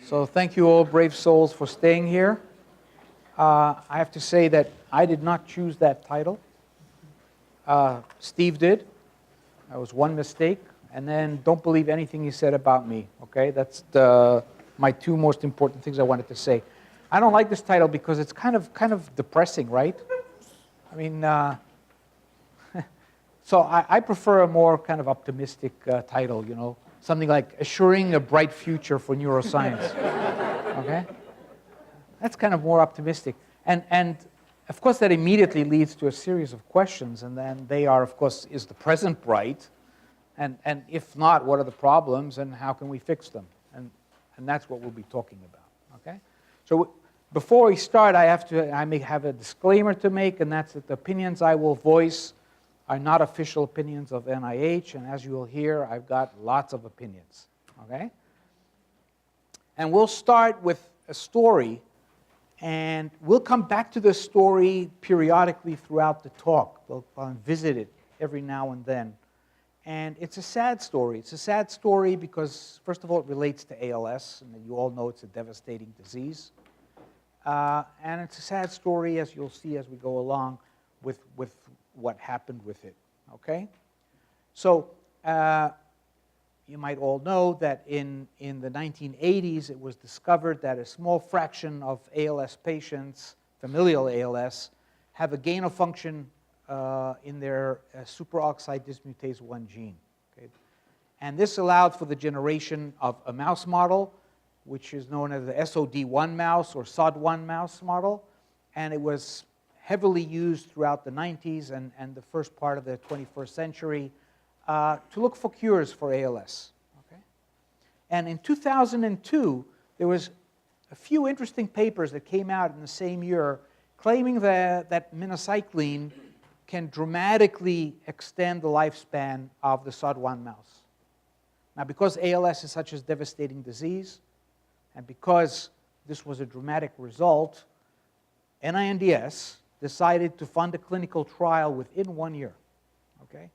So thank you all brave souls for staying here. I have to say that I did not choose that title. Steve did. That was one mistake. And then don't believe anything he said about me, okay? That's my two most important things I wanted to say. I don't like this title because it's kind of depressing, right? I mean, so I prefer a more kind of optimistic title, you know, something like Assuring a Bright Future for Neuroscience, okay? That's kind of more optimistic. And of course, that immediately leads to a series of questions, and then they are, of course, is the present bright? And if not, what are the problems, and how can we fix them? And that's what we'll be talking about, okay? So before we start, I may have a disclaimer to make, and that's that the opinions I will voice are not official opinions of NIH, and as you will hear, I've got lots of opinions, okay? And we'll start with a story, and we'll come back to this story periodically throughout the talk. We'll visit it every now and then. And it's a sad story. It's a sad story because, first of all, it relates to ALS, and you all know it's a devastating disease. And it's a sad story, as you'll see as we go along, with what happened with it, okay? So you might all know that in the 1980s, it was discovered that a small fraction of ALS patients, familial ALS, have a gain of function in their superoxide dismutase 1 gene. Okay? And this allowed for the generation of a mouse model, which is known as the SOD1 mouse or SOD1 mouse model. And it was heavily used throughout the 90s and the first part of the 21st century to look for cures for ALS. Okay? And in 2002, there was a few interesting papers that came out in the same year claiming that minocycline can dramatically extend the lifespan of the SOD1 mouse. Now, because ALS is such a devastating disease, and because this was a dramatic result, NINDS decided to fund a clinical trial within 1 year. Okay?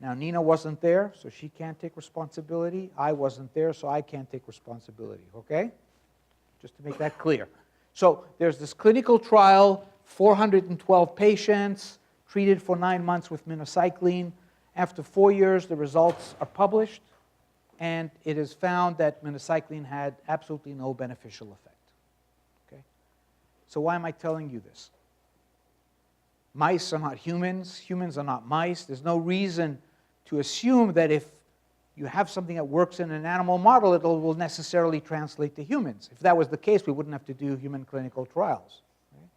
Now, Nina wasn't there, so she can't take responsibility. I wasn't there, so I can't take responsibility. Okay? Just to make that clear. So there's this clinical trial, 412 patients, treated for 9 months with minocycline. After 4 years, the results are published, and it is found that minocycline had absolutely no beneficial effect. Okay? So why am I telling you this? Mice are not humans. Humans are not mice. There's no reason to assume that if you have something that works in an animal model, it will necessarily translate to humans. If that was the case, we wouldn't have to do human clinical trials. Right?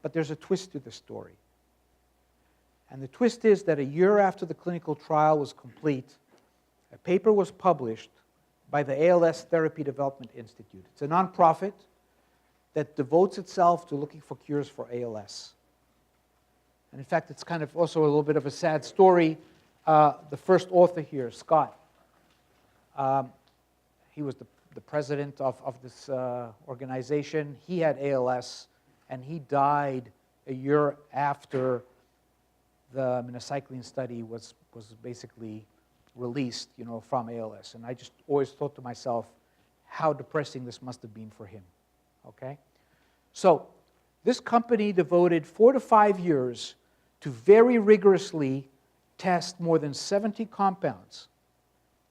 But there's a twist to the story. And the twist is that a year after the clinical trial was complete, a paper was published by the ALS Therapy Development Institute. It's a nonprofit that devotes itself to looking for cures for ALS. And in fact, it's kind of also a little bit of a sad story. The first author here, Scott, he was the president of this organization. He had ALS, and he died a year after the minocycline study was basically released, you know, from ALS. And I just always thought to myself, how depressing this must have been for him, okay? So this company devoted 4 to 5 years to very rigorously test more than 70 compounds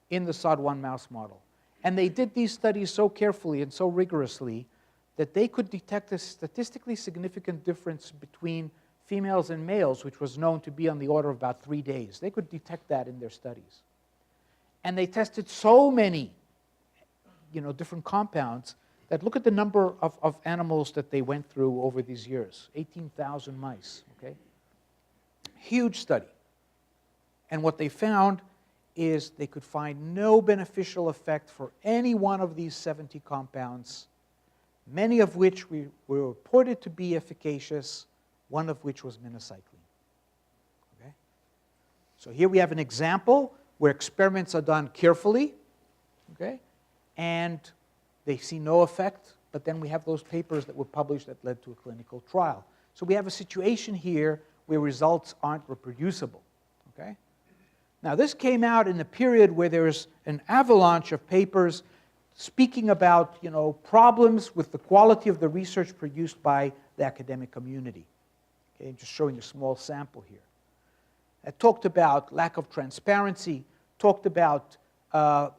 in the SOD1 mouse model. And they did these studies so carefully and so rigorously that they could detect a statistically significant difference between females and males, which was known to be on the order of about 3 days. They could detect that in their studies. And they tested so many, you know, different compounds that look at the number of animals that they went through over these years, 18,000 mice, okay? Huge study. And what they found is they could find no beneficial effect for any one of these 70 compounds, many of which were reported to be efficacious, one of which was minocycline. Okay? So here we have an example where experiments are done carefully, okay? And they see no effect, but then we have those papers that were published that led to a clinical trial. So we have a situation here where results aren't reproducible, okay? Now this came out in a period where there's an avalanche of papers speaking about, problems with the quality of the research produced by the academic community. Okay, I'm just showing a small sample here. It talked about lack of transparency, talked about the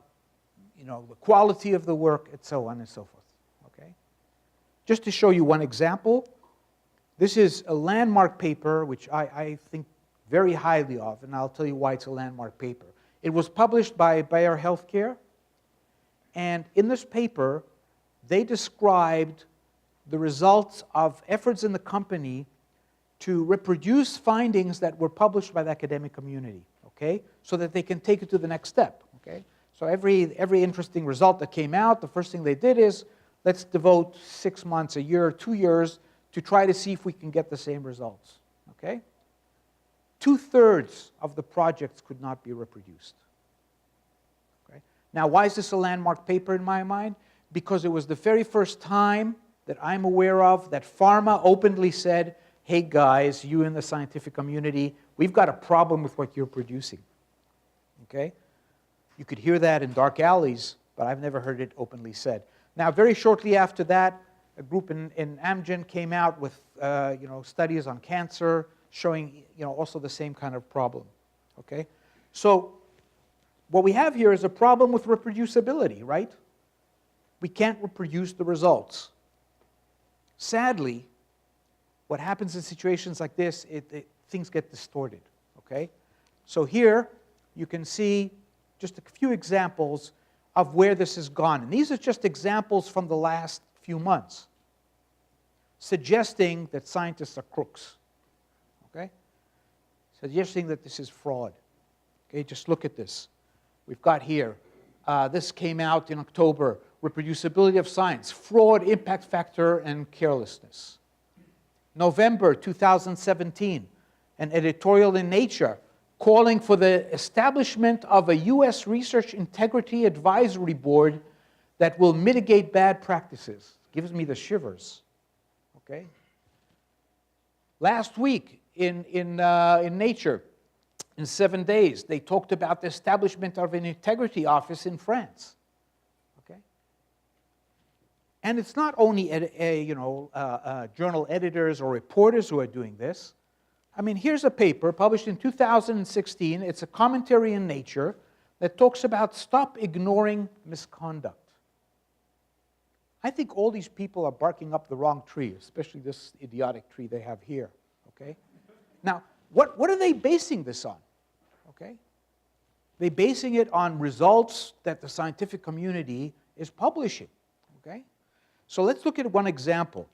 quality of the work, and so on and so forth. Okay? Just to show you one example, this is a landmark paper which I think very highly of, and I'll tell you why it's a landmark paper. It was published by Bayer Healthcare, and in this paper, they described the results of efforts in the company to reproduce findings that were published by the academic community, okay, so that they can take it to the next step, okay? So every interesting result that came out, the first thing they did is, let's devote 6 months, a year, 2 years to try to see if we can get the same results, okay? 2/3 of the projects could not be reproduced. Okay? Now, why is this a landmark paper in my mind? Because it was the very first time that I'm aware of that pharma openly said, hey guys, you in the scientific community, we've got a problem with what you're producing. Okay? You could hear that in dark alleys, but I've never heard it openly said. Now, very shortly after that, a group in Amgen came out with studies on cancer, showing also the same kind of problem. Okay? So what we have here is a problem with reproducibility, right? We can't reproduce the results. Sadly, what happens in situations like this, things get distorted. Okay? So here you can see just a few examples of where this has gone. And these are just examples from the last few months, suggesting that scientists are crooks. Okay? Suggesting that this is fraud. Okay, just look at this. We've got here, this came out in October, reproducibility of science, fraud, impact factor, and carelessness. November 2017, an editorial in Nature calling for the establishment of a U.S. Research Integrity Advisory Board that will mitigate bad practices. Gives me the shivers. Okay? Last week in Nature, in 7 days, they talked about the establishment of an integrity office in France. Okay? And it's not only journal editors or reporters who are doing this. I mean, here's a paper published in 2016. It's a commentary in Nature that talks about stop ignoring misconduct. I think all these people are barking up the wrong tree, especially this idiotic tree they have here. Okay? Now, what are they basing this on? Okay? They're basing it on results that the scientific community is publishing. Okay? So let's look at one example.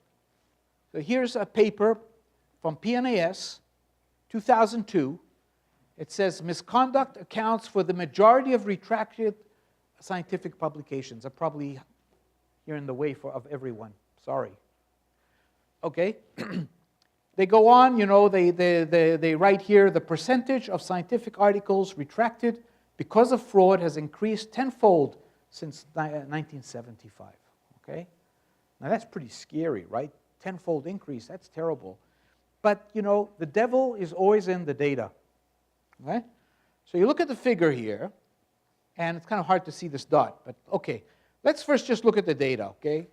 So here's a paper from PNAS, 2002. It says, misconduct accounts for the majority of retracted scientific publications. I'm probably here in the way of everyone. Sorry. Okay? They go on, they write here, the percentage of scientific articles retracted because of fraud has increased tenfold since 1975. Okay? Now that's pretty scary, right? Tenfold increase, that's terrible. But, the devil is always in the data. Okay? So you look at the figure here, and it's kind of hard to see this dot, but okay. Let's first just look at the data, okay?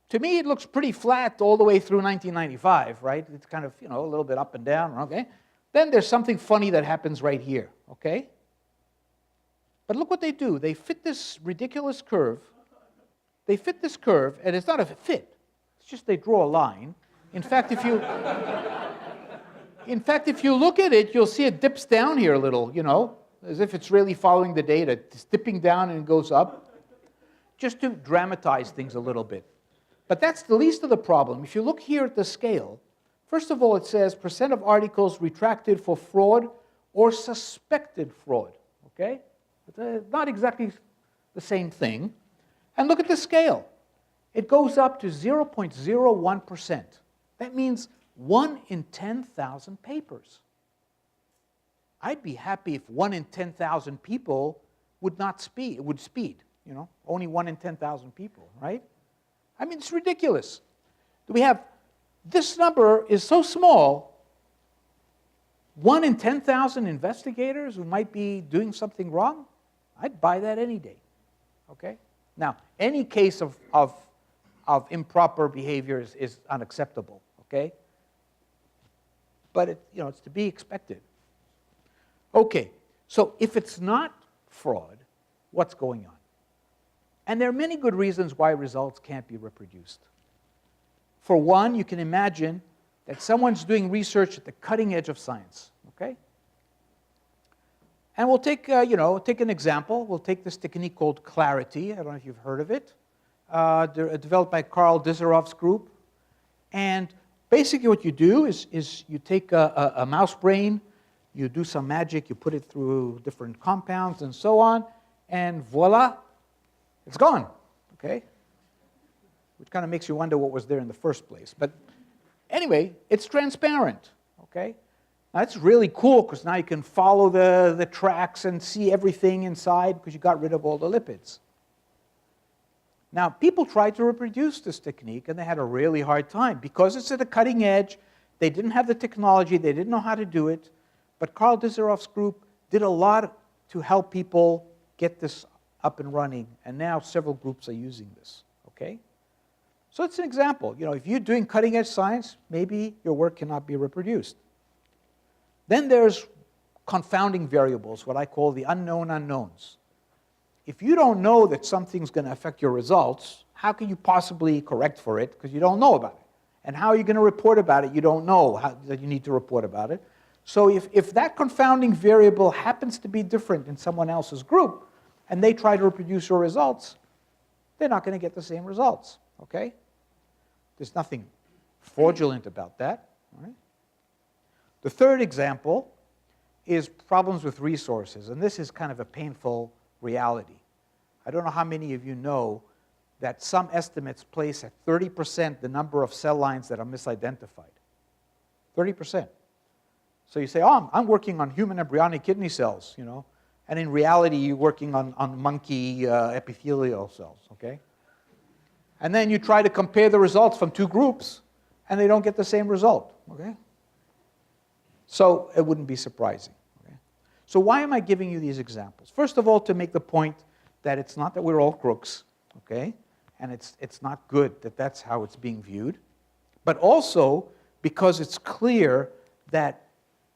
To me, it looks pretty flat all the way through 1995, right? It's kind of, a little bit up and down, okay? Then there's something funny that happens right here, okay? But look what they do. They fit this ridiculous curve. They fit this curve, and it's not a fit. It's just they draw a line. In fact, if you look at it, you'll see it dips down here a little, as if it's really following the data. It's dipping down and it goes up, just to dramatize things a little bit. But that's the least of the problem. If you look here at the scale, first of all, it says percent of articles retracted for fraud or suspected fraud. Okay? Not exactly the same thing. And look at the scale. It goes up to 0.01%. That means 1 in 10,000 papers. I'd be happy if 1 in 10,000 people would speed. Only 1 in 10,000 people, right? I mean, it's ridiculous. We have, this number is so small, 1 in 10,000 investigators who might be doing something wrong, I'd buy that any day, okay? Now, any case of improper behavior is unacceptable, okay? But it's to be expected. Okay, so if it's not fraud, what's going on? And there are many good reasons why results can't be reproduced. For one, you can imagine that someone's doing research at the cutting edge of science, okay? And we'll take, take an example. We'll take this technique called clarity. I don't know if you've heard of it. Developed by Karl Dizerov's group. And basically what you do is you take a mouse brain, you do some magic, you put it through different compounds and so on, and voila, it's gone, okay? Which kind of makes you wonder what was there in the first place. But anyway, it's transparent, okay? Now, that's really cool because now you can follow the tracks and see everything inside because you got rid of all the lipids. Now, people tried to reproduce this technique and they had a really hard time because it's at a cutting edge. They didn't have the technology. They didn't know how to do it. But Karl Dizerov's group did a lot to help people get this up and running. And now several groups are using this, okay? So it's an example. If you're doing cutting edge science, maybe your work cannot be reproduced. Then there's confounding variables, what I call the unknown unknowns. If you don't know that something's going to affect your results, how can you possibly correct for it? Because you don't know about it. And how are you going to report about it? You don't know that you need to report about it. So if that confounding variable happens to be different in someone else's group, and they try to reproduce your results, they're not going to get the same results, okay? There's nothing fraudulent about that, all right? The third example is problems with resources, and this is kind of a painful reality. I don't know how many of you know that some estimates place at 30% the number of cell lines that are misidentified. 30%. So you say, oh, I'm working on human embryonic kidney cells, and in reality you're working on monkey epithelial cells, okay? And then you try to compare the results from two groups, and they don't get the same result, okay? So it wouldn't be surprising. Okay? So why am I giving you these examples? First of all, to make the point that it's not that we're all crooks, okay? And it's not good that that's how it's being viewed. But also because it's clear that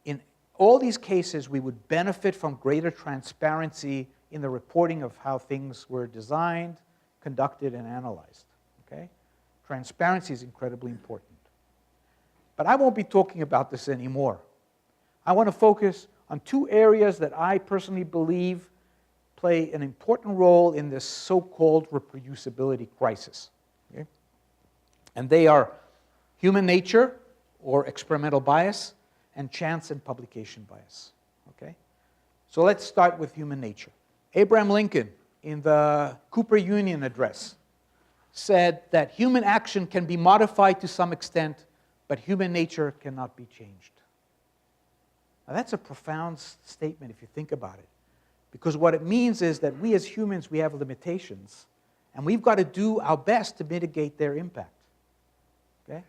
in all these cases we would benefit from greater transparency in the reporting of how things were designed, conducted, and analyzed. Okay? Transparency is incredibly important. But I won't be talking about this anymore. I want to focus on two areas that I personally believe play an important role in this so-called reproducibility crisis. Okay? And they are human nature, or experimental bias, and chance and publication bias. Okay? So let's start with human nature. Abraham Lincoln, in the Cooper Union Address, said that human action can be modified to some extent, but human nature cannot be changed. Now that's a profound statement if you think about it. Because what it means is that we as humans, we have limitations, and we've got to do our best to mitigate their impact. Okay?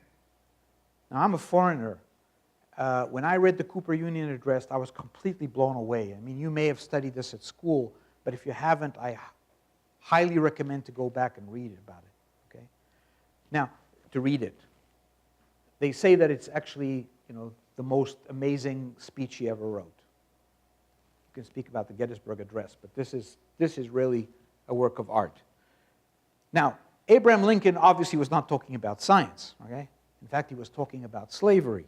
Now I'm a foreigner. When I read the Cooper Union Address, I was completely blown away. I mean, you may have studied this at school, but if you haven't, I highly recommend to go back and read about it. Okay? Now, to read it, they say that it's actually, the most amazing speech he ever wrote. You can speak about the Gettysburg Address, but this is really a work of art. Now, Abraham Lincoln obviously was not talking about science, okay? In fact, he was talking about slavery.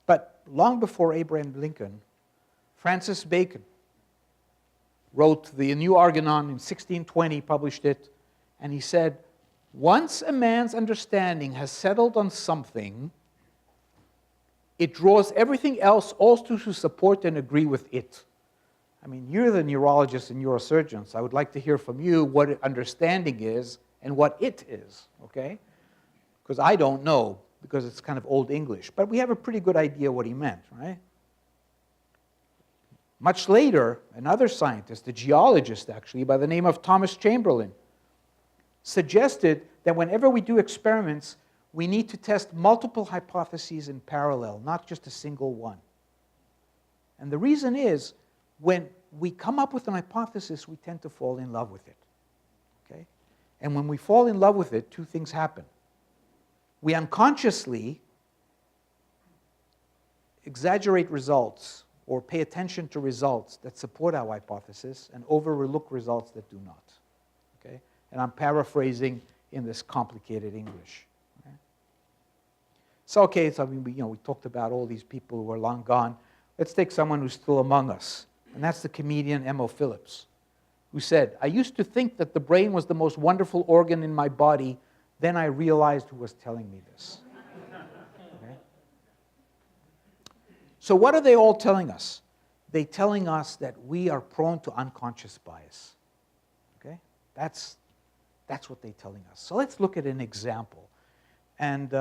But long before Abraham Lincoln, Francis Bacon wrote the New Argonon in 1620, published it, and he said, once a man's understanding has settled on something, it draws everything else also to support and agree with it. I mean, you're the neurologists and neurosurgeons. So I would like to hear from you what understanding is and what it is, okay? Because I don't know, because it's kind of old English. But we have a pretty good idea what he meant, right? Much later, another scientist, a geologist actually, by the name of Thomas Chamberlain, suggested that whenever we do experiments, we need to test multiple hypotheses in parallel, not just a single one. And the reason is, when we come up with an hypothesis, we tend to fall in love with it. And when we fall in love with it, two things happen. We unconsciously exaggerate results or pay attention to results that support our hypothesis and overlook results that do not. Okay? And I'm paraphrasing in this complicated English. Okay? So we talked about all these people who are long gone. Let's take someone who's still among us, and that's the comedian Emo Phillips, who said, "I used to think that the brain was the most wonderful organ in my body. Then I realized who was telling me this." Okay? So what are they all telling us? They're telling us that we are prone to unconscious bias. Okay? That's what they're telling us. So let's look at an example. And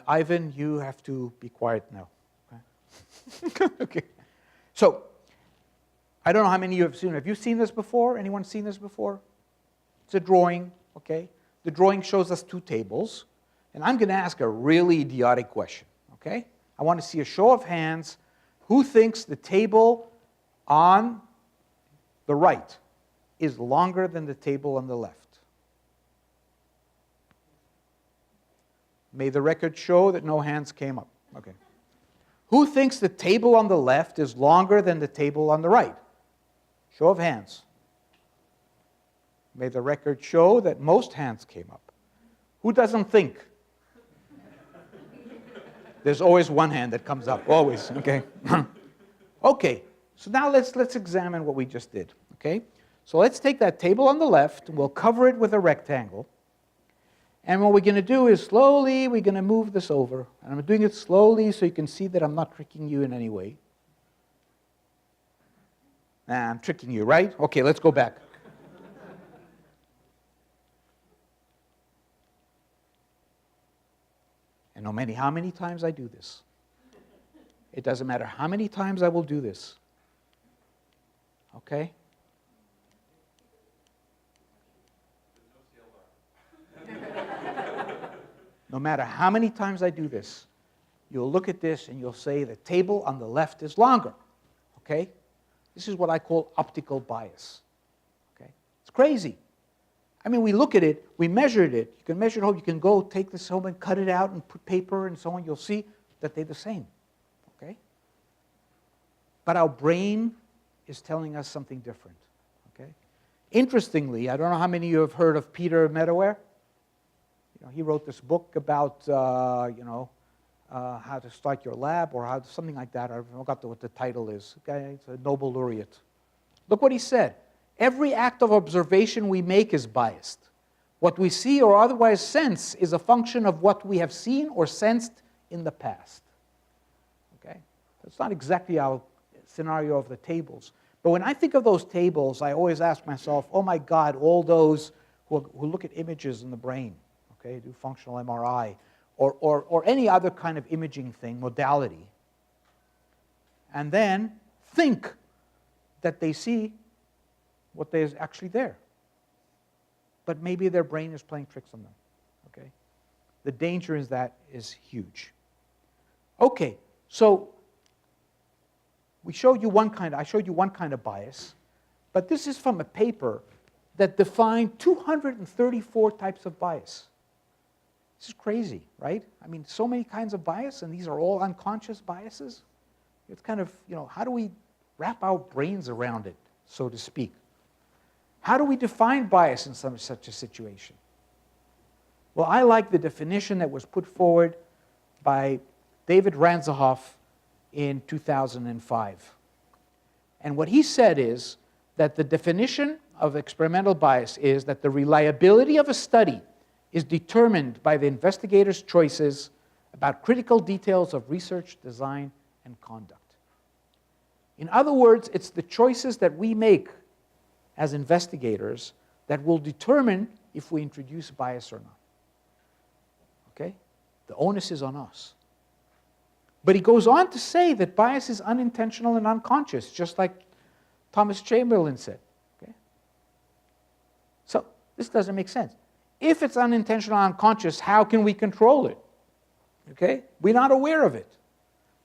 Ivan, you have to be quiet now. Okay? Okay. So, I don't know how many of you have seen it. Have you seen this before? Anyone seen this before? It's a drawing, okay? The drawing shows us two tables. And I'm going to ask a really idiotic question, okay? I want to see a show of hands. Who thinks the table on the right is longer than the table on the left? May the record show that no hands came up. Okay. Who thinks the table on the left is longer than the table on the right? Show of hands. May the record show that most hands came up. Who doesn't think? There's always one hand that comes up, always, okay? Okay, so now let's examine what we just did, okay? So let's take that table on the left, and we'll cover it with a rectangle. And what we're going to do is slowly, we're going to move this over. And I'm doing it slowly so you can see that I'm not tricking you in any way. Nah, I'm tricking you, right? Okay, let's go back. And no matter how many times I do this, it doesn't matter how many times I will do this. Okay? No matter how many times I do this, you'll look at this and you'll say the table on the left is longer. Okay? This is what I call optical bias. Okay? It's crazy. I mean, we look at it, we measured it. You can measure it home. You can go take this home and cut it out and put paper and so on. You'll see that they're the same. Okay? But our brain is telling us something different. Okay? Interestingly, I don't know how many of you have heard of Peter Medawar. He wrote this book about, how to start your lab or something like that. I forgot what the title is. Okay, it's a Nobel laureate. Look what he said. Every act of observation we make is biased. What we see or otherwise sense is a function of what we have seen or sensed in the past. Okay? It's not exactly our scenario of the tables. But when I think of those tables, I always ask myself, oh my God, all those who look at images in the brain. Okay, do functional MRI, or any other kind of imaging thing, modality, and then think that they see what is actually there. But maybe their brain is playing tricks on them. Okay? The danger in that is huge. Okay, so I showed you one kind of bias, but this is from a paper that defined 234 types of bias. This is crazy, right? I mean, so many kinds of bias, and these are all unconscious biases. It's kind of, how do we wrap our brains around it, so to speak? How do we define bias in such a situation? Well, I like the definition that was put forward by David Ranzerhoff in 2005. And what he said is that the definition of experimental bias is that the reliability of a study is determined by the investigator's choices about critical details of research, design, and conduct. In other words, it's the choices that we make as investigators that will determine if we introduce bias or not. Okay? The onus is on us. But he goes on to say that bias is unintentional and unconscious, just like Thomas Chamberlain said. Okay? So this doesn't make sense. If it's unintentional and unconscious, how can we control it? Okay? We're not aware of it.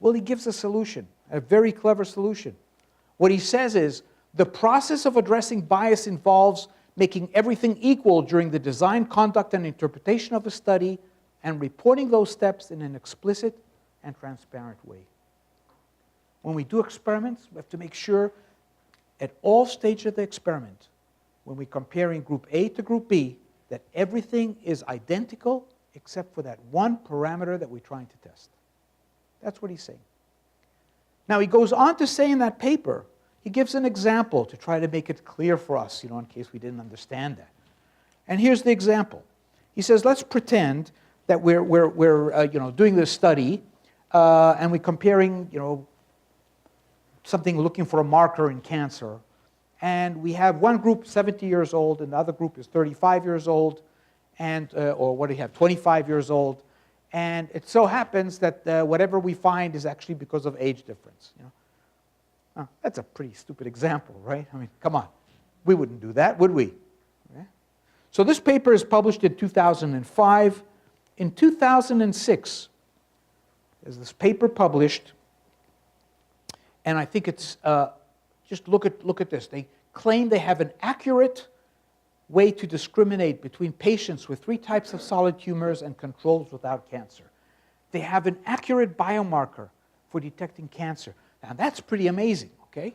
Well, he gives a solution, a very clever solution. What he says is, the process of addressing bias involves making everything equal during the design, conduct, and interpretation of the study, and reporting those steps in an explicit and transparent way. When we do experiments, we have to make sure at all stages of the experiment, when we're comparing group A to group B, that everything is identical except for that one parameter that we're trying to test. That's what he's saying. Now, he goes on to say in that paper, he gives an example to try to make it clear for us, in case we didn't understand that. And here's the example. He says, let's pretend that we're doing this study, and we're comparing, something looking for a marker in cancer. And we have one group 70 years old, and the other group is 35 years old, and or what do you have, 25 years old. And it so happens that whatever we find is actually because of age difference. That's a pretty stupid example, right? I mean, come on. We wouldn't do that, would we? Okay. So this paper is published in 2005. In 2006, there's this paper published, and I think it's, just look at this. They claim they have an accurate way to discriminate between patients with 3 types of solid tumors and controls without cancer. They have an accurate biomarker for detecting cancer. Now that's pretty amazing, okay?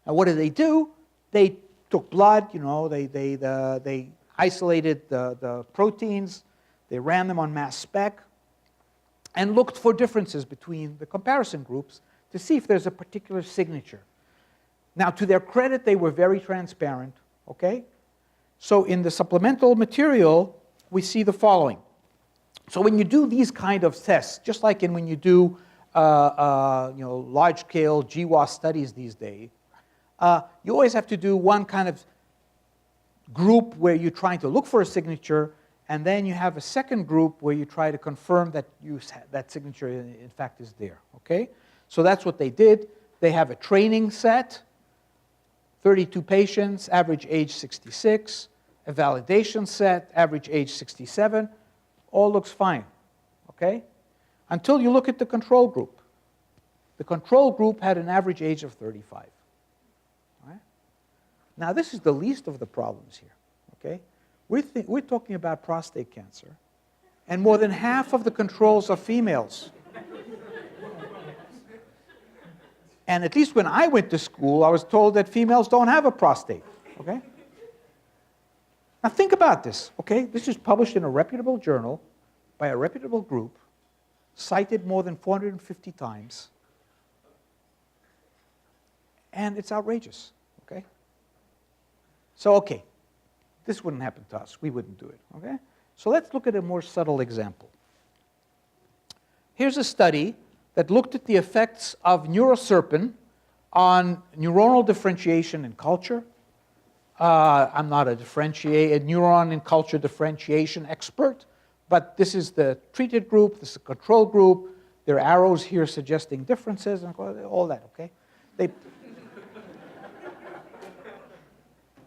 Now what do? They took blood, they isolated the proteins, they ran them on mass spec, and looked for differences between the comparison groups to see if there's a particular signature. Now, to their credit, they were very transparent, okay? So in the supplemental material, we see the following. So when you do these kind of tests, just like when you do large-scale GWAS studies these days, you always have to do one kind of group where you're trying to look for a signature, and then you have a second group where you try to confirm that that signature in fact is there, okay? So that's what they did. They have a training set, 32 patients, average age 66, a validation set, average age 67, all looks fine, okay? Until you look at the control group. The control group had an average age of 35. All right? Now, this is the least of the problems here, okay? We're talking about prostate cancer, and more than half of the controls are females. And at least when I went to school, I was told that females don't have a prostate, okay? Now think about this, okay? This is published in a reputable journal by a reputable group, cited more than 450 times, and it's outrageous, okay? So, okay, this wouldn't happen to us. We wouldn't do it, okay? So let's look at a more subtle example. Here's a study that looked at the effects of neuroserpin on neuronal differentiation in culture. I'm not a neuron and culture differentiation expert, but this is the treated group, this is the control group. There are arrows here suggesting differences and all that, okay?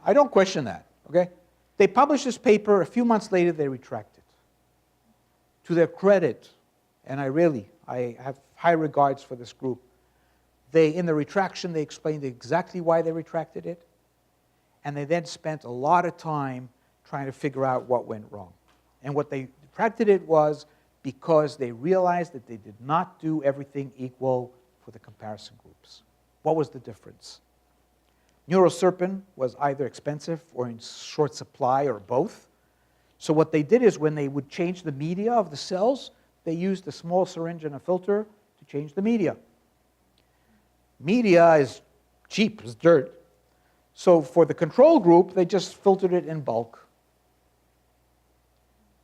I don't question that, okay? They published this paper. A few months later, they retracted. To their credit, and I have high regards for this group. In the retraction, they explained exactly why they retracted it, and they then spent a lot of time trying to figure out what went wrong. And what they retracted it was because they realized that they did not do everything equal for the comparison groups. What was the difference? Neuroserpin was either expensive or in short supply or both. So what they did is when they would change the media of the cells, they used a small syringe and a filter to change the media. Media is cheap, it's dirt. So for the control group, they just filtered it in bulk.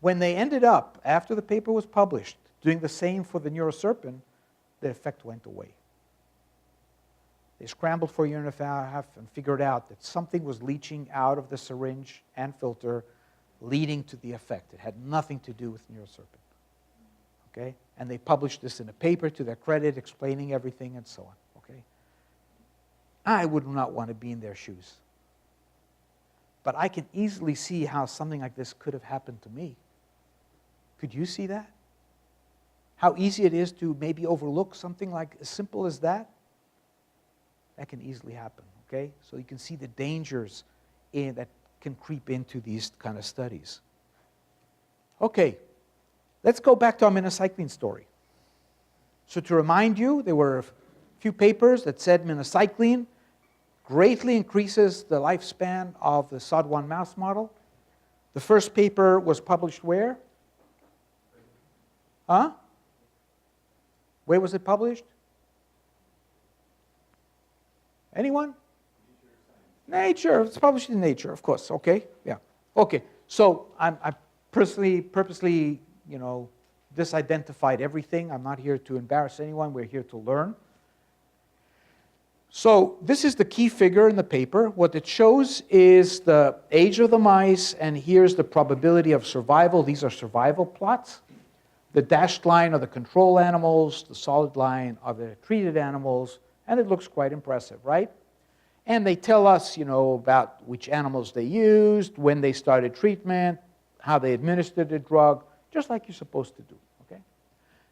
When they ended up, after the paper was published, doing the same for the neuroserpin, the effect went away. They scrambled for a year and a half and figured out that something was leaching out of the syringe and filter, leading to the effect. It had nothing to do with neuroserpin. Okay? And they published this in a paper to their credit, explaining everything and so on. Okay? I would not want to be in their shoes. But I can easily see how something like this could have happened to me. Could you see that? How easy it is to maybe overlook something like as simple as that? That can easily happen, okay? So you can see the dangers that can creep into these kind of studies. Okay, let's go back to our minocycline story. So to remind you, there were a few papers that said minocycline greatly increases the lifespan of the SOD1 mouse model. The first paper was published where? Huh? Where was it published? Anyone? Nature. It's published in Nature, of course. Okay. Yeah. Okay. So I purposely, disidentified everything. I'm not here to embarrass anyone. We're here to learn. So this is the key figure in the paper. What it shows is the age of the mice, and here's the probability of survival. These are survival plots. The dashed line are the control animals, the solid line are the treated animals, and it looks quite impressive, right? And they tell us, about which animals they used, when they started treatment, how they administered the drug, just like you're supposed to do, okay?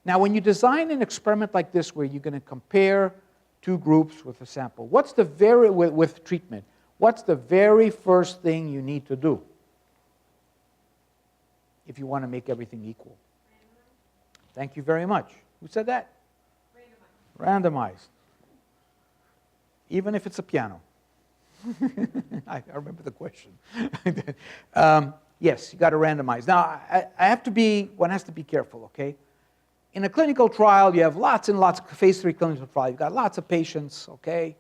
Now, when you design an experiment like this where you're going to compare two groups with a sample, with treatment, what's the very first thing you need to do if you want to make everything equal? Thank you very much. Who said that? Randomized. Even if it's a piano. I remember the question. Yes, you got to randomize. Now, one has to be careful, okay? In a clinical trial, you have lots and lots of phase 3 clinical trial. You've got lots of patients, okay?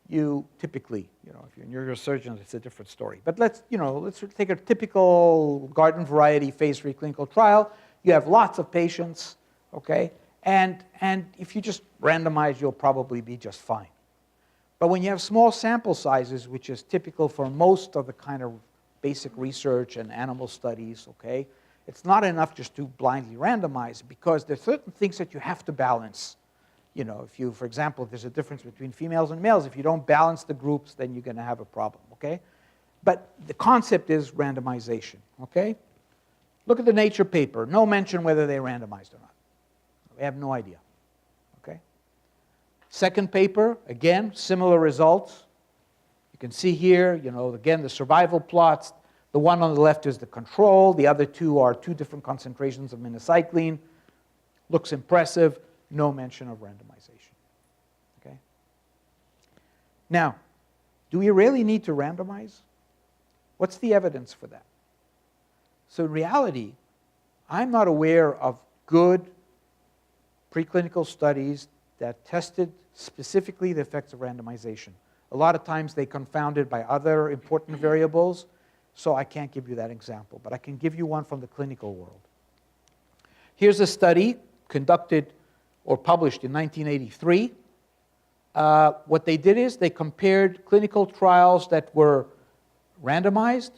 You typically, if you're a neurosurgeon, it's a different story. But let's take a typical garden variety phase 3 clinical trial. You have lots of patients, okay? And if you just randomize, you'll probably be just fine. But when you have small sample sizes, which is typical for most of the kind of basic research and animal studies, okay, it's not enough just to blindly randomize, because there are certain things that you have to balance. For example, if there's a difference between females and males, if you don't balance the groups, then you're going to have a problem, okay? But the concept is randomization, okay? Look at the Nature paper. No mention whether they randomized or not. We have no idea, okay? Second paper, again, similar results. You can see here, again, the survival plots. The one on the left is the control. The other two are two different concentrations of minocycline. Looks impressive. No mention of randomization. Okay? Now, do we really need to randomize? What's the evidence for that? So in reality, I'm not aware of good preclinical studies that tested specifically the effects of randomization. A lot of times they confounded by other important variables, so I can't give you that example, but I can give you one from the clinical world. Here's a study conducted or published in 1983. What they did is they compared clinical trials that were randomized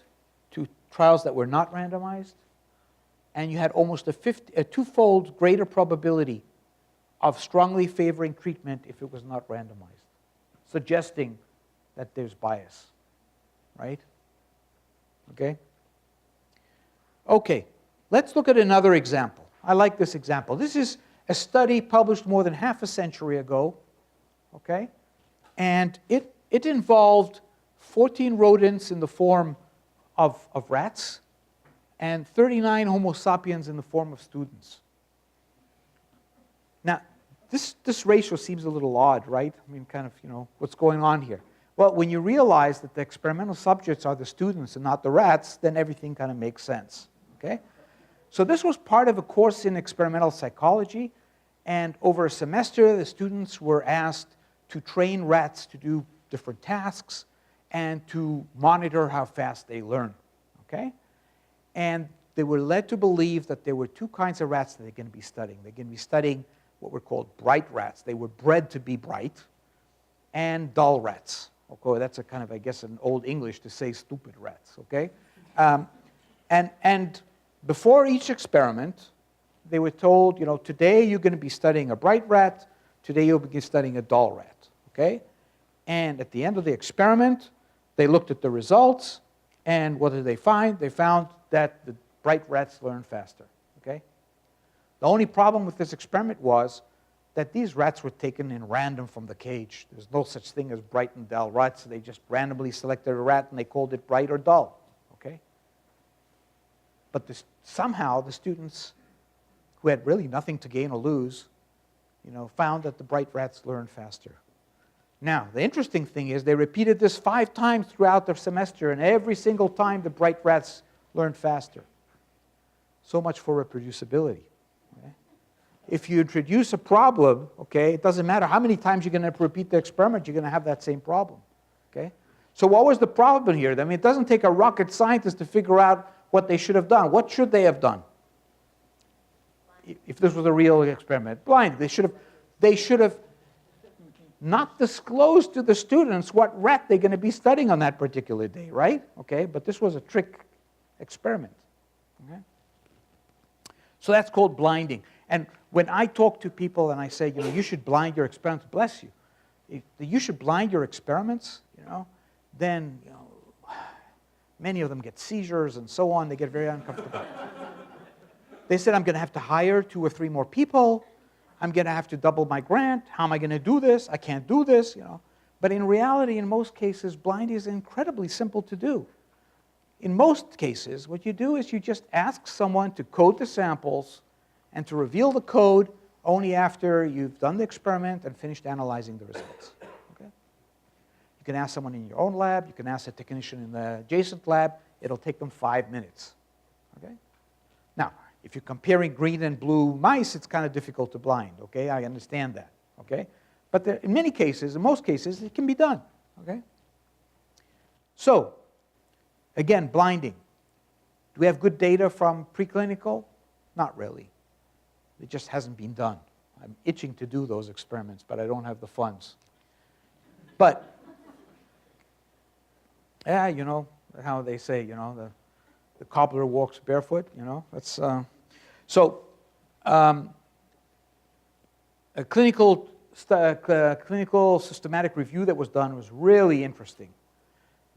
to trials that were not randomized, and you had almost a twofold greater probability of strongly favoring treatment if it was not randomized, suggesting that there's bias, right? Okay? Okay, let's look at another example. I like this example. This is a study published more than half a century ago, okay? And it involved 14 rodents in the form of rats and 39 Homo sapiens in the form of students. Now, this ratio seems a little odd, right? I mean, kind of, what's going on here? Well, when you realize that the experimental subjects are the students and not the rats, then everything kind of makes sense, okay? So this was part of a course in experimental psychology, and over a semester, the students were asked to train rats to do different tasks and to monitor how fast they learn, okay? And they were led to believe that there were two kinds of rats that they're going to be studying. They're going to be studying what were called bright rats. They were bred to be bright, and dull rats. Okay, that's a kind of, I guess, an old English to say stupid rats, okay? And before each experiment, they were told, today you're going to be studying a bright rat, today you'll be studying a dull rat, okay? And at the end of the experiment, they looked at the results, and what did they find? They found that the bright rats learn faster, okay? The only problem with this experiment was that these rats were taken in random from the cage. There's no such thing as bright and dull rats. They just randomly selected a rat and they called it bright or dull, But somehow the students who had really nothing to gain or lose, found that the bright rats learned faster. Now, the interesting thing is they repeated this 5 times throughout the semester, and every single time the bright rats learned faster. So much for reproducibility. Okay? If you introduce a problem, okay, it doesn't matter how many times you're going to repeat the experiment, you're going to have that same problem. Okay? So what was the problem here? I mean, it doesn't take a rocket scientist to figure out what they should have done. What should they have done? If this was a real experiment, blind. They should have not disclosed to the students what rat they're going to be studying on that particular day, right? Okay, but this was a trick experiment. Okay? So that's called blinding. And when I talk to people and I say, you should blind your experiments, bless you. If you should blind your experiments, then many of them get seizures and so on. They get very uncomfortable. They said, I'm going to have to hire 2 or 3 more people. I'm going to have to double my grant. How am I going to do this? I can't do this, But in reality, in most cases, blinding is incredibly simple to do. In most cases, what you do is you just ask someone to code the samples and to reveal the code only after you've done the experiment and finished analyzing the results. Okay? You can ask someone in your own lab. You can ask a technician in the adjacent lab. It'll take them 5 minutes. Okay? Now, if you're comparing green and blue mice, it's kind of difficult to blind, okay? I understand that, okay? But in many cases, in most cases, it can be done, okay? So, again, blinding. Do we have good data from preclinical? Not really. It just hasn't been done. I'm itching to do those experiments, but I don't have the funds. But, yeah, how they say, the cobbler walks barefoot, that's, so a clinical systematic review that was done was really interesting.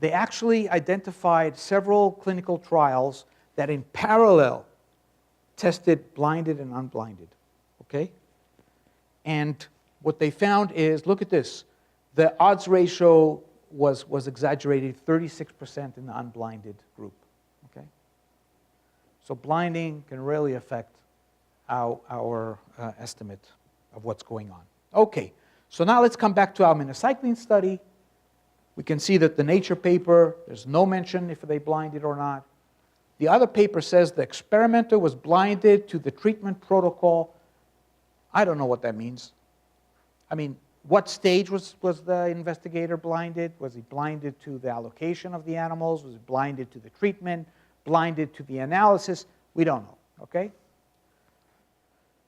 They actually identified several clinical trials that in parallel tested blinded and unblinded, okay? And what they found is, look at this, the odds ratio was exaggerated, 36% in the unblinded group. Okay? So blinding can really affect our estimate of what's going on. Okay, so now let's come back to our minocycline study. We can see that the Nature paper, there's no mention if they blinded or not. The other paper says the experimenter was blinded to the treatment protocol. I don't know what that means. I mean, what stage was the investigator blinded? Was he blinded to the allocation of the animals? Was he blinded to the treatment? Blinded to the analysis? We don't know, okay?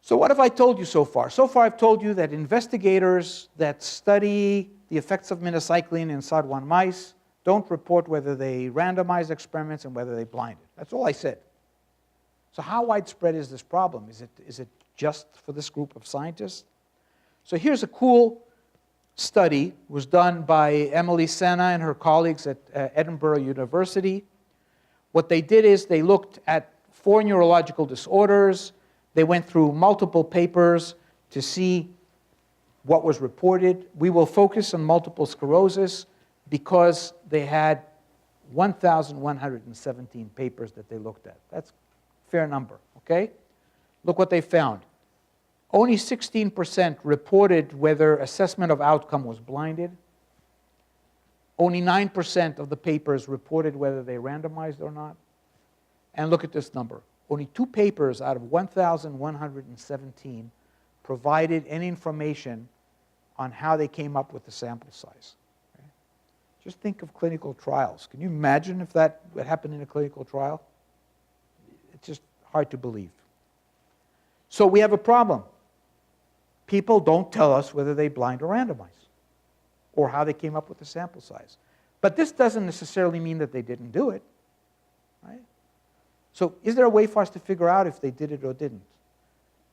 So what have I told you so far? So far I've told you that investigators that study the effects of minocycline in SOD1 mice don't report whether they randomized experiments and whether they blinded. That's all I said. So how widespread is this problem? Is it just for this group of scientists? So here's a cool study. It was done by Emily Senna and her colleagues at Edinburgh University. What they did is they looked at 4 neurological disorders. They went through multiple papers to see what was reported. We will focus on multiple sclerosis because they had 1,117 papers that they looked at. That's a fair number, okay? Look what they found. Only 16% reported whether assessment of outcome was blinded. Only 9% of the papers reported whether they randomized or not. And look at this number. Only 2 papers out of 1,117 provided any information on how they came up with the sample size. Okay? Just think of clinical trials. Can you imagine if that would happen in a clinical trial? It's just hard to believe. So we have a problem. People don't tell us whether they blind or randomize or how they came up with the sample size. But this doesn't necessarily mean that they didn't do it, right? So is there a way for us to figure out if they did it or didn't?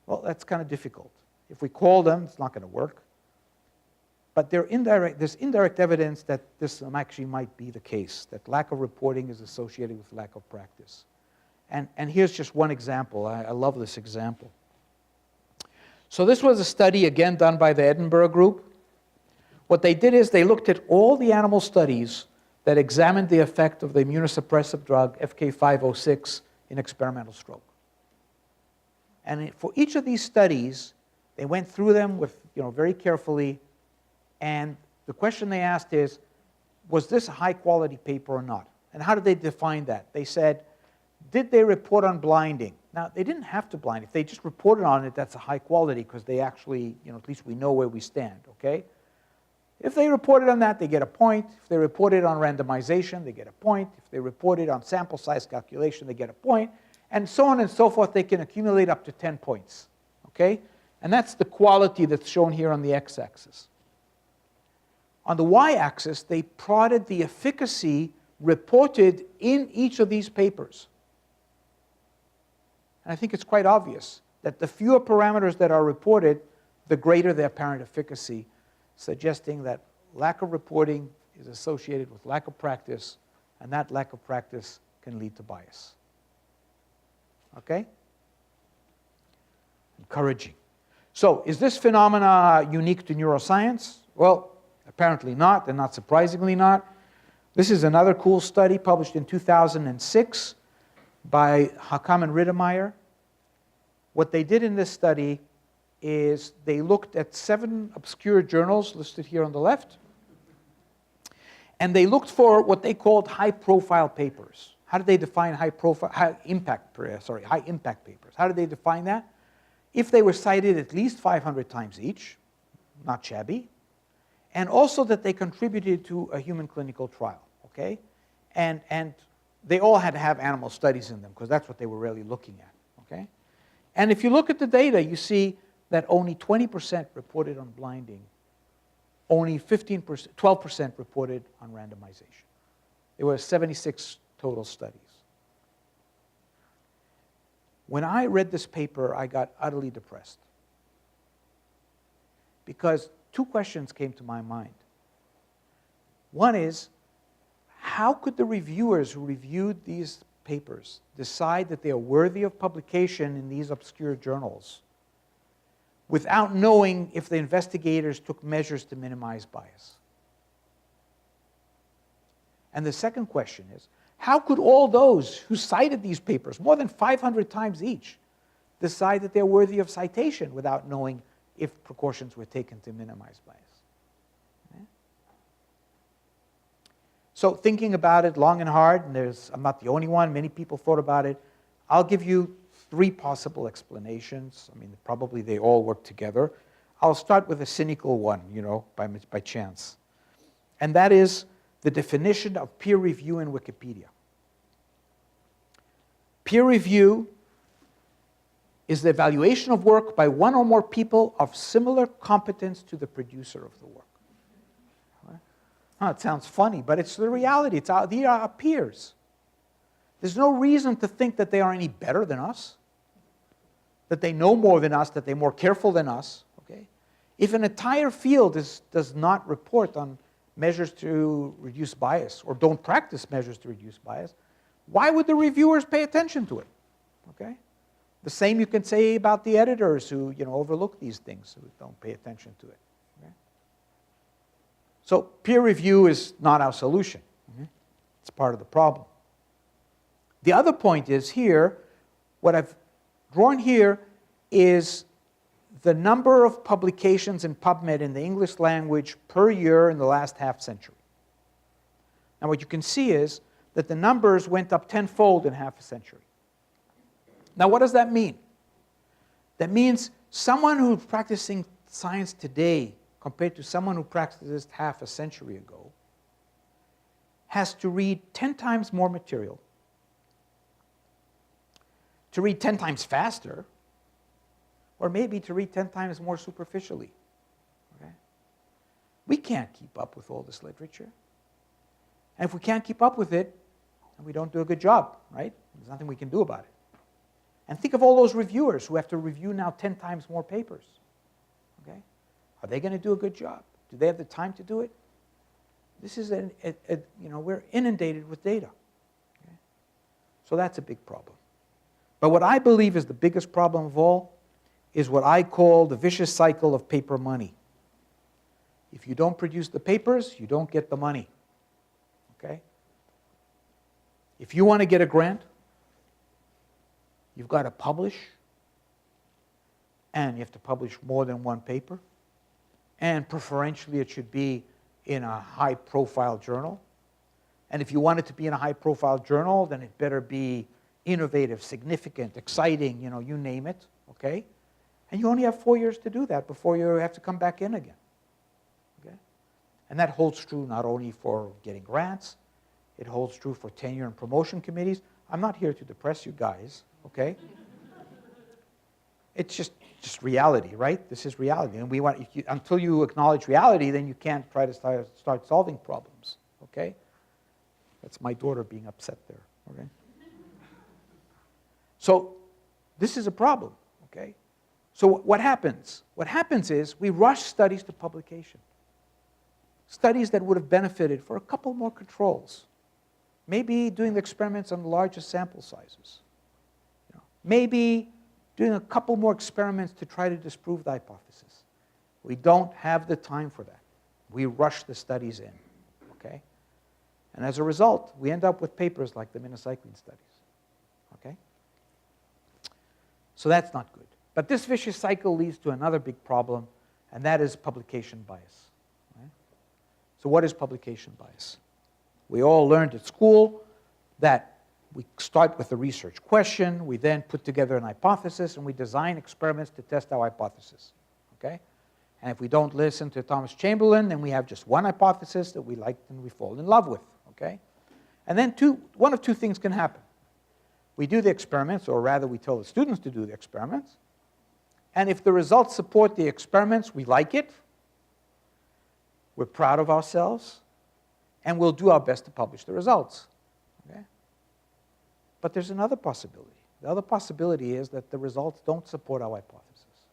Well, that's kind of difficult. If we call them, it's not going to work. But there's indirect evidence that this actually might be the case, that lack of reporting is associated with lack of practice. And here's just one example. I love this example. So this was a study, again, done by the Edinburgh group. What they did is they looked at all the animal studies that examined the effect of the immunosuppressive drug FK506 in experimental stroke. And for each of these studies, they went through them with, very carefully, and the question they asked is, was this a high-quality paper or not? And how did they define that? They said, did they report on blinding? Now, they didn't have to blind. If they just reported on it, that's a high quality because they actually, at least we know where we stand, okay? If they reported on that, they get a point. If they reported on randomization, they get a point. If they reported on sample size calculation, they get a point. And so on and so forth, they can accumulate up to 10 points, okay? And that's the quality that's shown here on the x-axis. On the y-axis, they plotted the efficacy reported in each of these papers. And I think it's quite obvious that the fewer parameters that are reported, the greater the apparent efficacy, suggesting that lack of reporting is associated with lack of practice, and that lack of practice can lead to bias. Okay? Encouraging. So, is this phenomena unique to neuroscience? Well, apparently not, and not surprisingly not. This is another cool study published in 2006 by Hakam and Rittermeyer. What they did in this study is they looked at 7 obscure journals listed here on the left, and they looked for what they called high-profile papers. How did they define high-impact papers? How did they define that? If they were cited at least 500 times each, not shabby, and also that they contributed to a human clinical trial, okay? And they all had to have animal studies in them because that's what they were really looking at, okay? And if you look at the data, you see that only 20% reported on blinding, only 12% reported on randomization. There were 76 total studies. When I read this paper, I got utterly depressed because 2 questions came to my mind. One is, how could the reviewers who reviewed these papers decide that they are worthy of publication in these obscure journals without knowing if the investigators took measures to minimize bias? And the second question is, how could all those who cited these papers, more than 500 times each, decide that they're worthy of citation without knowing if precautions were taken to minimize bias? Okay. So thinking about it long and hard, and I'm not the only one, many people thought about it, I'll give you 3 possible explanations. I mean, probably they all work together. I'll start with a cynical one, by chance. And that is the definition of peer review in Wikipedia. Peer review is the evaluation of work by one or more people of similar competence to the producer of the work. It sounds funny, but it's the reality. They are our peers. There's no reason to think that they are any better than us, that they know more than us, that they're more careful than us. Okay? If an entire field does not report on measures to reduce bias or don't practice measures to reduce bias, why would the reviewers pay attention to it? Okay? The same you can say about the editors who overlook these things, who don't pay attention to it. Okay? So peer review is not our solution. Okay? It's part of the problem. The other point is here, what I've drawn here is the number of publications in PubMed in the English language per year in the last half century. Now what you can see is that the numbers went up tenfold in half a century. Now what does that mean? That means someone who's practicing science today compared to someone who practiced half a century ago has to read 10 times more material, to read 10 times faster, or maybe to read 10 times more superficially. Okay? We can't keep up with all this literature. And if we can't keep up with it, then we don't do a good job, right? There's nothing we can do about it. And think of all those reviewers who have to review now 10 times more papers. Okay? Are they going to do a good job? Do they have the time to do it? This is, we're inundated with data. Okay? So that's a big problem. But what I believe is the biggest problem of all is what I call the vicious cycle of paper money. If you don't produce the papers, you don't get the money. Okay? If you want to get a grant, you've got to publish, and you have to publish more than one paper, and preferentially it should be in a high-profile journal. And if you want it to be in a high-profile journal, then it better be innovative, significant, exciting, you name it, okay? And you only have 4 years to do that before you have to come back in again, okay? And that holds true not only for getting grants, it holds true for tenure and promotion committees. I'm not here to depress you guys, okay? It's just reality, right? This is reality. And until you acknowledge reality, then you can't try to start solving problems, okay? That's my daughter being upset there, okay? So this is a problem, okay? So what happens? What happens is we rush studies to publication. Studies that would have benefited for a couple more controls. Maybe doing the experiments on the largest sample sizes. Maybe doing a couple more experiments to try to disprove the hypothesis. We don't have the time for that. We rush the studies in, okay? And as a result, we end up with papers like the minocycline studies, okay? So that's not good. But this vicious cycle leads to another big problem, and that is publication bias. Right? So what is publication bias? We all learned at school that we start with a research question, we then put together an hypothesis, and we design experiments to test our hypothesis, okay? And if we don't listen to Thomas Chamberlain, then we have just one hypothesis that we like and we fall in love with, okay? And then one of two things can happen. We do the experiments, or rather we tell the students to do the experiments, and if the results support the experiments, we like it, we're proud of ourselves, and we'll do our best to publish the results, okay? But there's another possibility. The other possibility is that the results don't support our hypothesis,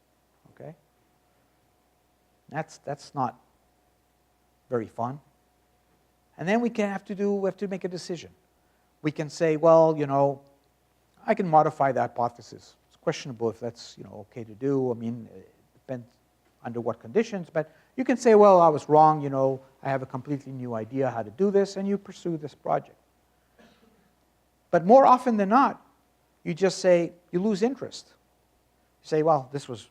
okay? That's not very fun. And then we have to make a decision. We can say, well, I can modify the hypothesis. It's questionable if that's, okay to do. I mean, it depends under what conditions. But you can say, well, I was wrong. I have a completely new idea how to do this, and you pursue this project. But more often than not, you just say, you lose interest. You say, well, this was,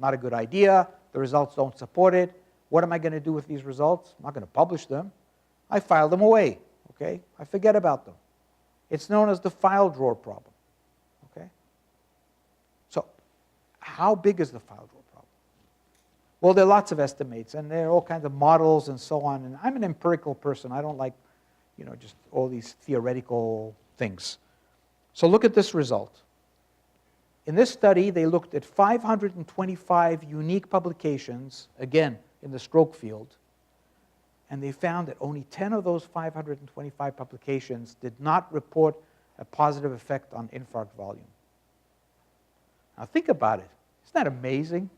not a good idea. The results don't support it. What am I going to do with these results? I'm not going to publish them. I file them away, okay? I forget about them. It's known as the file drawer problem, okay? So how big is the file drawer problem? Well, there are lots of estimates, and there are all kinds of models and so on. And I'm an empirical person. I don't like, just all these theoretical things. So look at this result. In this study, they looked at 525 unique publications, again, in the stroke field, and they found that only 10 of those 525 publications did not report a positive effect on infarct volume. Now think about it. Isn't that amazing?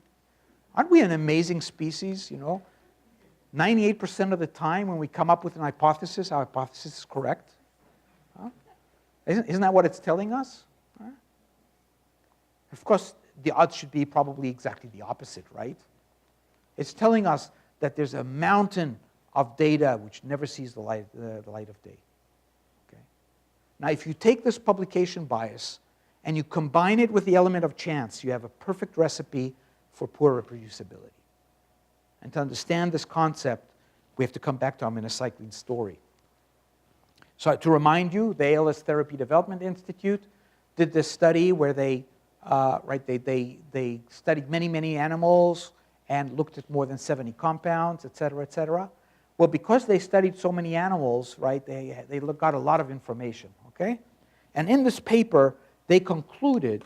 Aren't we an amazing species, 98% of the time when we come up with an hypothesis, our hypothesis is correct. Huh? Isn't that what it's telling us? Huh? Of course, the odds should be probably exactly the opposite, right? It's telling us that there's a mountain of data which never sees the light of day. Okay? Now, if you take this publication bias and you combine it with the element of chance, you have a perfect recipe for poor reproducibility. And to understand this concept, we have to come back to our minocycline story. So to remind you, the ALS Therapy Development Institute did this study where they studied many, many animals and looked at more than 70 compounds, et cetera, et cetera. Well, because they studied so many animals, right, they got a lot of information, okay? And in this paper, they concluded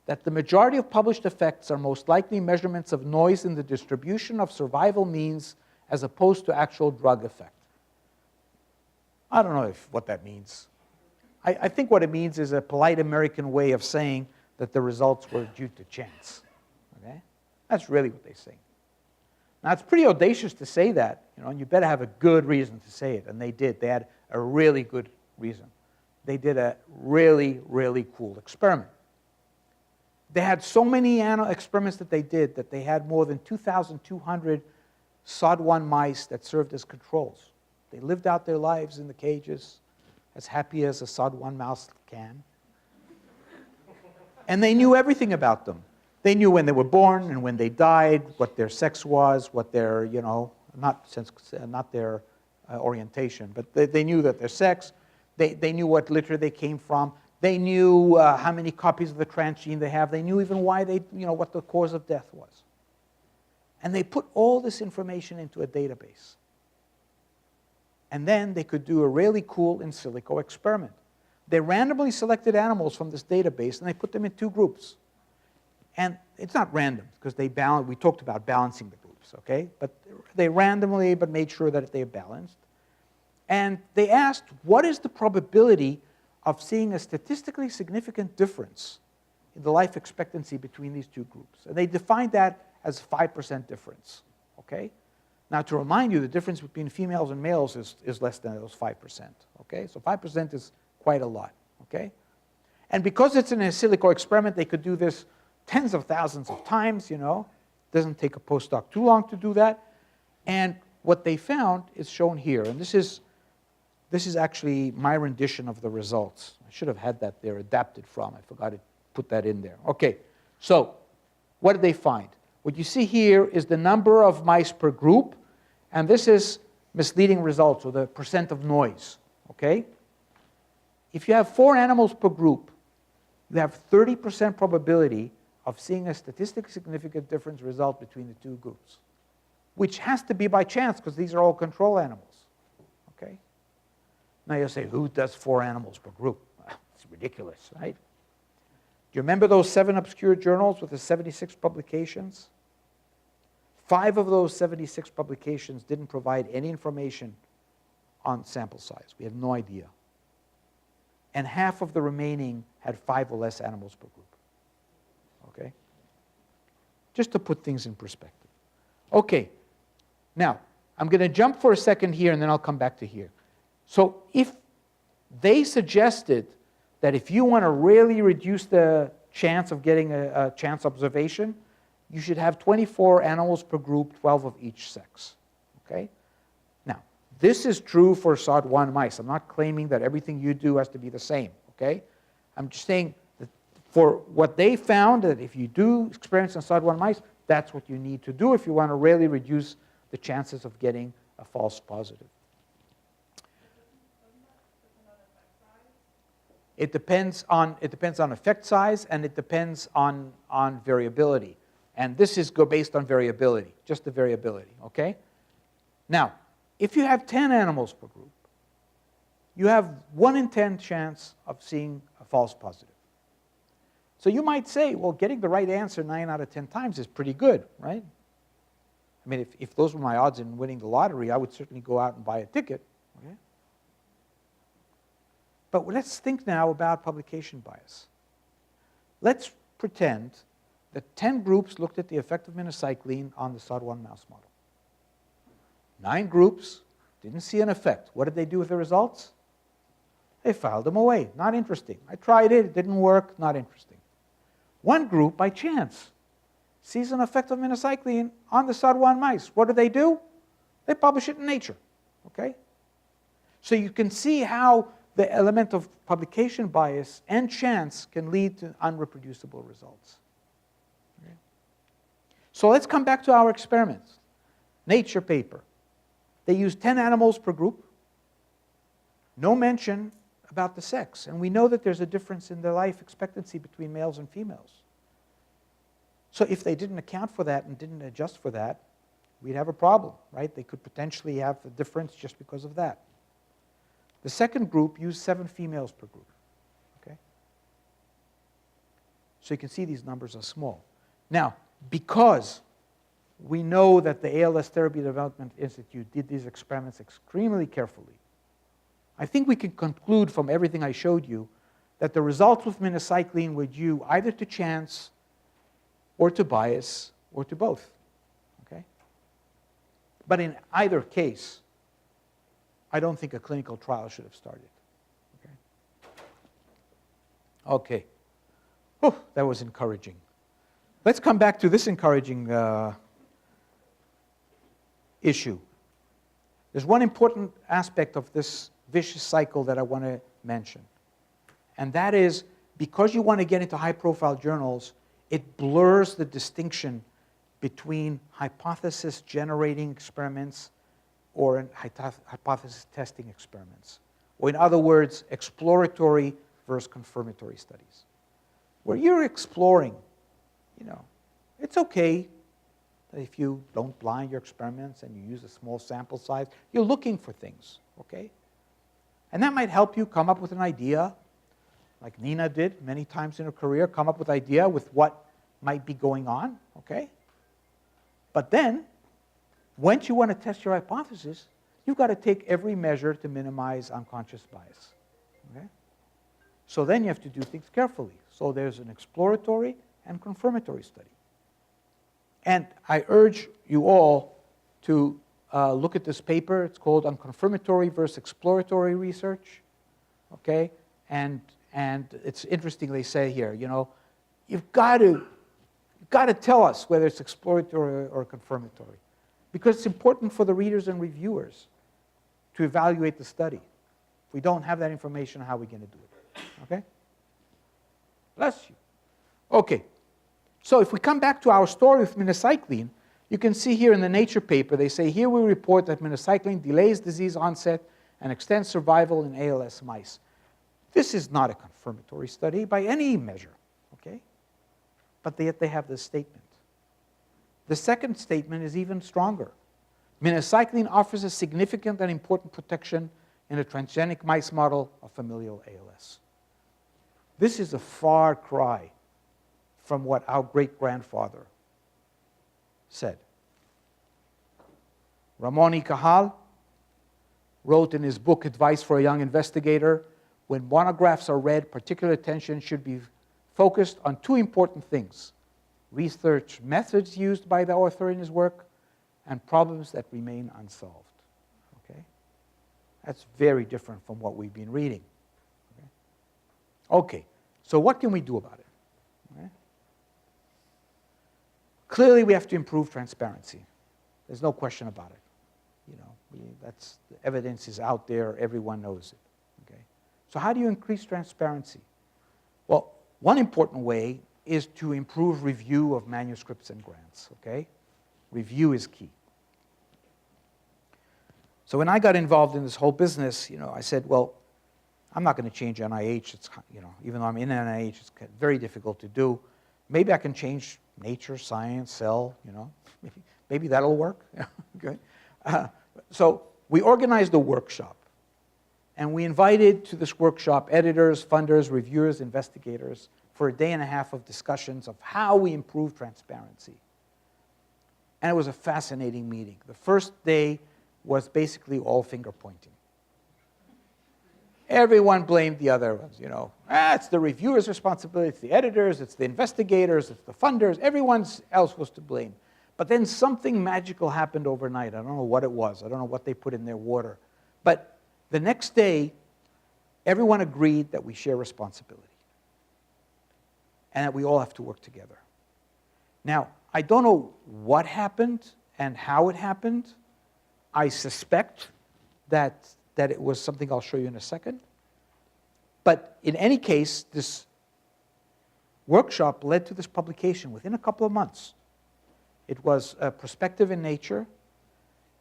that the majority of published effects are most likely measurements of noise in the distribution of survival means as opposed to actual drug effect. I don't know what that means. I think what it means is a polite American way of saying that the results were due to chance. Okay? That's really what they say. Now, it's pretty audacious to say that, and you better have a good reason to say it, and they did. They had a really good reason. They did a really, really cool experiment. They had so many experiments that they did that they had more than 2,200 SOD1 mice that served as controls. They lived out their lives in the cages, as happy as a SOD1 mouse can. And they knew everything about them. They knew when they were born and when they died, what their sex was, what their, not their orientation, but they knew that their sex, they knew what litter they came from, they knew how many copies of the transgene they have, they knew even why what the cause of death was. And they put all this information into a database. And then they could do a really cool in silico experiment. They randomly selected animals from this database and they put them in two groups. And it's not random because we talked about balancing the groups, okay? But they randomly made sure that they are balanced. And they asked, what is the probability of seeing a statistically significant difference in the life expectancy between these two groups? And they defined that as 5% difference, okay? Now, to remind you, the difference between females and males is less than those 5%, okay? So 5% is quite a lot, okay? And because it's an in silico experiment, they could do this tens of thousands of times, Doesn't take a postdoc too long to do that. And what they found is shown here. And this is actually my rendition of the results. I should have had that there adapted from. I forgot to put that in there. Okay, so what did they find? What you see here is the number of mice per group, and this is misleading results, or the percent of noise, okay? If you have 4 animals per group, you have 30% probability of seeing a statistically significant difference result between the two groups, which has to be by chance because these are all control animals, okay? Now you'll say, who does 4 animals per group? It's ridiculous, right? Do you remember those 7 obscure journals with the 76 publications? 5 of those 76 publications didn't provide any information on sample size. We have no idea. And half of the remaining had 5 or less animals per group. Okay? Just to put things in perspective. Okay. Now, I'm going to jump for a second here, and then I'll come back to here. So if they suggested that if you want to really reduce the chance of getting a chance observation, you should have 24 animals per group, 12 of each sex. Okay? Now, this is true for SOD1 mice. I'm not claiming that everything you do has to be the same. Okay? I'm just saying that for what they found, that if you do experiments on SOD1 mice, that's what you need to do if you want to really reduce the chances of getting a false positive. It depends on effect size, and it depends on variability. And this is based on variability, just the variability, okay? Now, if you have 10 animals per group, you have 1 in 10 chance of seeing a false positive. So you might say, well, getting the right answer 9 out of 10 times is pretty good, right? I mean, if those were my odds in winning the lottery, I would certainly go out and buy a ticket, okay? But let's think now about publication bias. Let's pretend that 10 groups looked at the effect of minocycline on the SOD1 mouse model. 9 groups didn't see an effect. What did they do with the results? They filed them away. Not interesting. I tried it. It didn't work. Not interesting. 1 group, by chance, sees an effect of minocycline on the SOD1 mice. What do? They publish it in Nature. Okay? So you can see how the element of publication bias and chance can lead to unreproducible results. Okay? So let's come back to our experiments. Nature paper. They used 10 animals per group. No mention about the sex. And we know that there's a difference in the life expectancy between males and females. So if they didn't account for that and didn't adjust for that, we'd have a problem, right? They could potentially have a difference just because of that. The second group used 7 females per group. Okay? So you can see these numbers are small. Now, because we know that the ALS Therapy Development Institute did these experiments extremely carefully, I think we can conclude from everything I showed you that the results with minocycline were due either to chance or to bias or to both. Okay? But in either case, I don't think a clinical trial should have started. Okay. Oh, that was encouraging. Let's come back to this encouraging issue. There's one important aspect of this vicious cycle that I want to mention, and that is because you want to get into high-profile journals, it blurs the distinction between hypothesis-generating experiments or hypothesis-testing experiments. Or in other words, exploratory versus confirmatory studies. Where you're exploring, it's okay that if you don't blind your experiments and you use a small sample size, you're looking for things, okay? And that might help you come up with an idea, like Nina did many times in her career, come up with an idea with what might be going on, okay? But then, once you want to test your hypothesis, you've got to take every measure to minimize unconscious bias, okay? So then you have to do things carefully. So there's an exploratory and confirmatory study. And I urge you all to look at this paper. It's called On Confirmatory versus Exploratory Research, okay? And it's interesting they say here, you've got to tell us whether it's exploratory or confirmatory, because it's important for the readers and reviewers to evaluate the study. If we don't have that information, how are we going to do it? Okay? Bless you. Okay. So if we come back to our story with minocycline, you can see here in the Nature paper, they say, here we report that minocycline delays disease onset and extends survival in ALS mice. This is not a confirmatory study by any measure, okay? But yet they have this statement. The second statement is even stronger. Minocycline offers a significant and important protection in a transgenic mice model of familial ALS. This is a far cry from what our great-grandfather said. Ramon y Cajal wrote in his book, Advice for a Young Investigator, when monographs are read, particular attention should be focused on two important things: research methods used by the author in his work and problems that remain unsolved. Okay? That's very different from what we've been reading. Okay, so what can we do about it? Okay. Clearly, we have to improve transparency. There's no question about it. That's, the evidence is out there. Everyone knows it. Okay. So how do you increase transparency? Well, one important way is to improve review of manuscripts and grants. Okay, review is key. So when I got involved in this whole business, I said, well, I'm not going to change NIH. It's, even though I'm in NIH, it's very difficult to do. Maybe I can change Nature, Science, Cell. Maybe that'll work. Okay. So we organized a workshop, and we invited to this workshop editors, funders, reviewers, investigators for a day and a half of discussions of how we improve transparency. And it was a fascinating meeting. The first day was basically all finger pointing. Everyone blamed the other ones, it's the reviewer's responsibility, it's the editors, it's the investigators, it's the funders, everyone else was to blame. But then something magical happened overnight. I don't know what it was. I don't know what they put in their water. But the next day, everyone agreed that we share responsibility and that we all have to work together. Now, I don't know what happened and how it happened. I suspect that it was something I'll show you in a second. But in any case, this workshop led to this publication within a couple of months. It was prospective in nature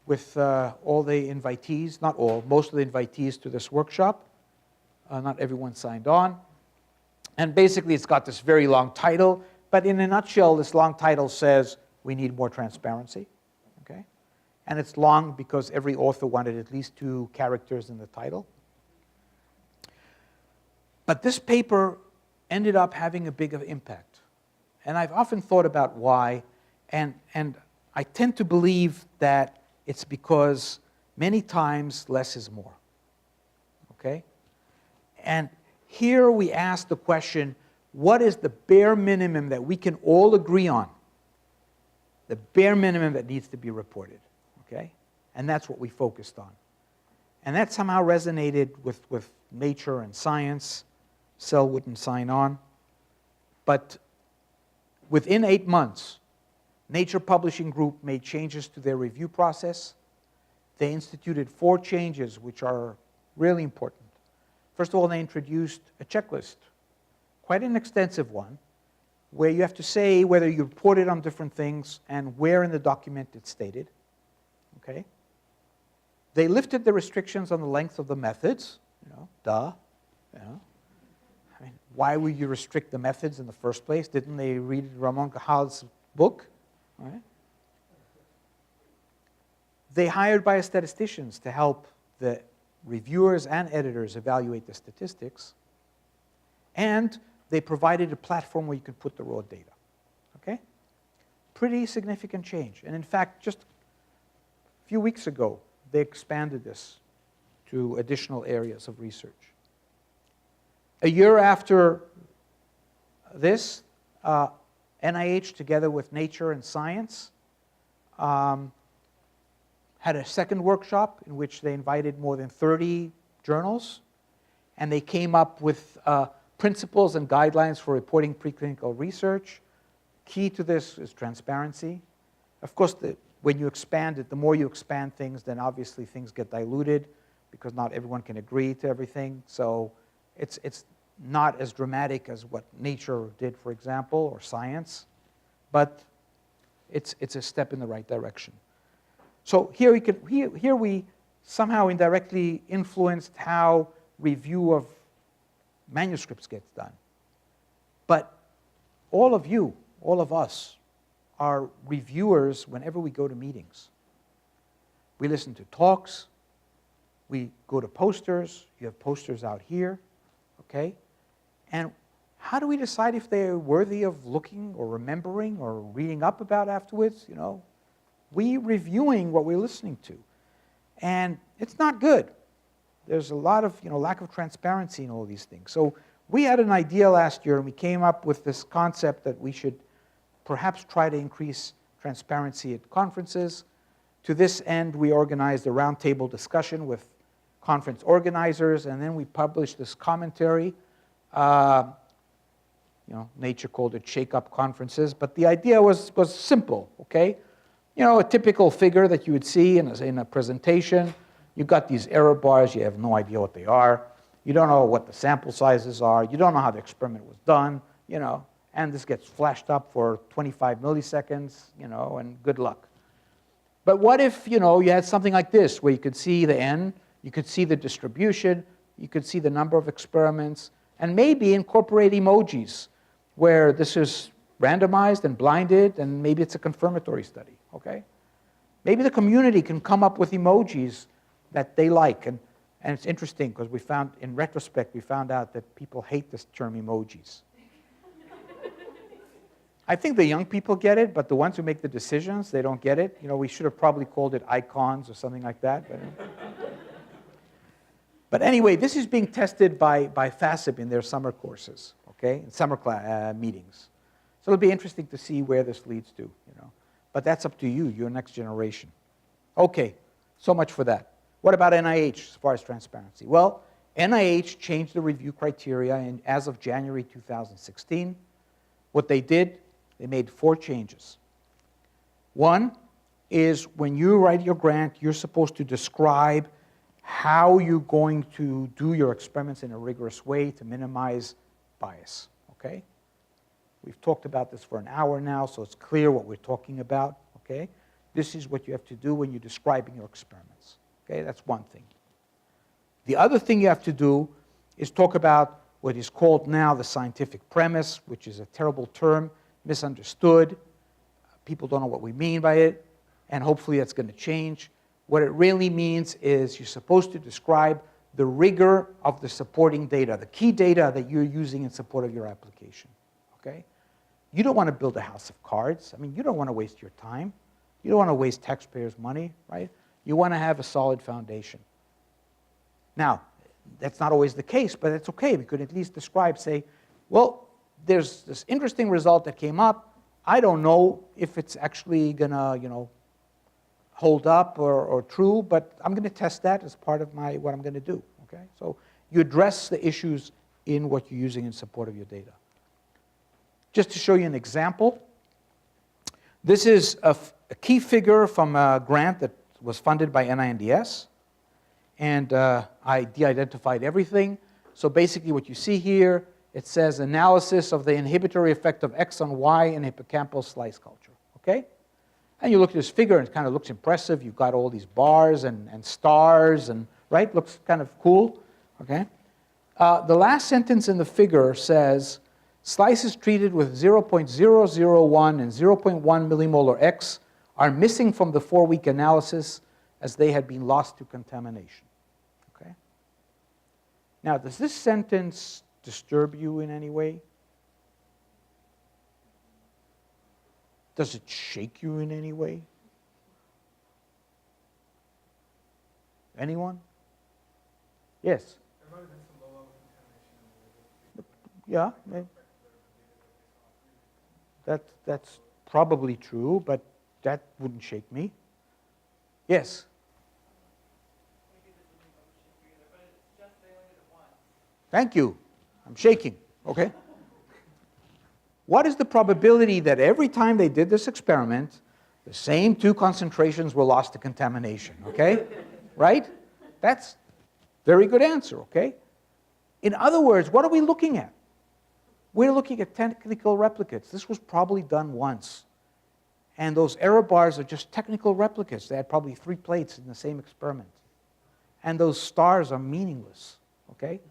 with all the invitees, not all, most of the invitees to this workshop. Not everyone signed on. And basically, it's got this very long title. But in a nutshell, this long title says, we need more transparency. Okay? And it's long because every author wanted at least 2 characters in the title. But this paper ended up having a big impact. And I've often thought about why. And I tend to believe that it's because many times less is more. Okay? And here we ask the question, what is the bare minimum that we can all agree on? The bare minimum that needs to be reported. Okay? And that's what we focused on. And that somehow resonated with Nature and Science. Cell wouldn't sign on. But within 8 months, Nature Publishing Group made changes to their review process. They instituted 4 changes which are really important. First of all, they introduced a checklist quite an extensive one, where you have to say whether you reported on different things and where in the document it's stated. Okay? They lifted the restrictions on the length of the methods. Duh. I mean, why would you restrict the methods in the first place? Didn't they read Ramon Cajal's book? All right. They hired biostatisticians to help the reviewers and editors evaluate the statistics. And they provided a platform where you could put the raw data. Okay? Pretty significant change. And in fact, just a few weeks ago, they expanded this to additional areas of research. A year after this, NIH, together with Nature and Science, had a second workshop in which they invited more than 30 journals, and they came up with principles and guidelines for reporting preclinical research. Key to this is transparency. Of course, when you expand it, the more you expand things, then obviously things get diluted because not everyone can agree to everything. So it's not as dramatic as what Nature did, for example, or Science, but it's a step in the right direction. So here we somehow indirectly influenced how review of manuscripts gets done. But all of you, all of us, are reviewers whenever we go to meetings. We listen to talks. We go to posters. You have posters out here, okay? And how do we decide if they're worthy of looking or remembering or reading up about afterwards? We reviewing what we're listening to. And it's not good. There's a lot of lack of transparency in all these things. So we had an idea last year, and we came up with this concept that we should perhaps try to increase transparency at conferences. To this end, we organized a roundtable discussion with conference organizers, and then we published this commentary. Nature called it shake-up conferences, but the idea was simple, okay? A typical figure that you would see in a presentation. You've got these error bars. You have no idea what they are. You don't know what the sample sizes are. You don't know how the experiment was done, and this gets flashed up for 25 milliseconds, and good luck. But what if, you had something like this, where you could see the N, you could see the distribution, you could see the number of experiments, and maybe incorporate emojis, where this is randomized and blinded, and maybe it's a confirmatory study, okay? Maybe the community can come up with emojis that they like, and it's interesting, because in retrospect, we found out that people hate this term emojis. I think the young people get it, but the ones who make the decisions, they don't get it. We should have probably called it icons or something like that. But anyway, this is being tested by FASIB in their summer courses, okay, in summer meetings. So it'll be interesting to see where this leads to, But that's up to you, your next generation. Okay, so much for that. What about NIH as far as transparency? Well, NIH changed the review criteria as of January 2016. What they did, they made 4 changes. One is when you write your grant, you're supposed to describe how you're going to do your experiments in a rigorous way to minimize bias, okay? We've talked about this for an hour now, so it's clear what we're talking about, okay? This is what you have to do when you're describing your experiments, okay? That's one thing. The other thing you have to do is talk about what is called now the scientific premise, which is a terrible term, misunderstood. People don't know what we mean by it, and hopefully that's going to change. What it really means is you're supposed to describe the rigor of the supporting data, the key data that you're using in support of your application, okay? You don't want to build a house of cards. I mean, you don't want to waste your time. You don't want to waste taxpayers' money, right? You want to have a solid foundation. Now, that's not always the case, but it's okay. We could at least describe, say, well, there's this interesting result that came up. I don't know if it's actually going to, hold up or true, but I'm going to test that as part of what I'm going to do, okay? So you address the issues in what you're using in support of your data. Just to show you an example, this is a key figure from a grant that was funded by NINDS, and I de-identified everything. So basically what you see here It says analysis of the inhibitory effect of X on Y in hippocampal slice culture. Okay? And you look at this figure, and it kind of looks impressive. You've got all these bars and stars, and right? Looks kind of cool. Okay? The last sentence in the figure says, slices treated with 0.001 and 0.1 millimolar X are missing from the 4-week analysis as they had been lost to contamination. Okay? Now, does this sentence disturb you in any way? Does it shake you in any way? Anyone? Yes? There might have been some low-level contamination. Yeah, that's probably true, but that wouldn't shake me. Yes? Thank you. I'm shaking. Okay? What is the probability that every time they did this experiment, the same 2 concentrations were lost to contamination? Okay? Right? That's a very good answer. Okay? In other words, what are we looking at? We're looking at technical replicates. This was probably done once. And those error bars are just technical replicates. They had probably 3 plates in the same experiment. And those stars are meaningless. Okay?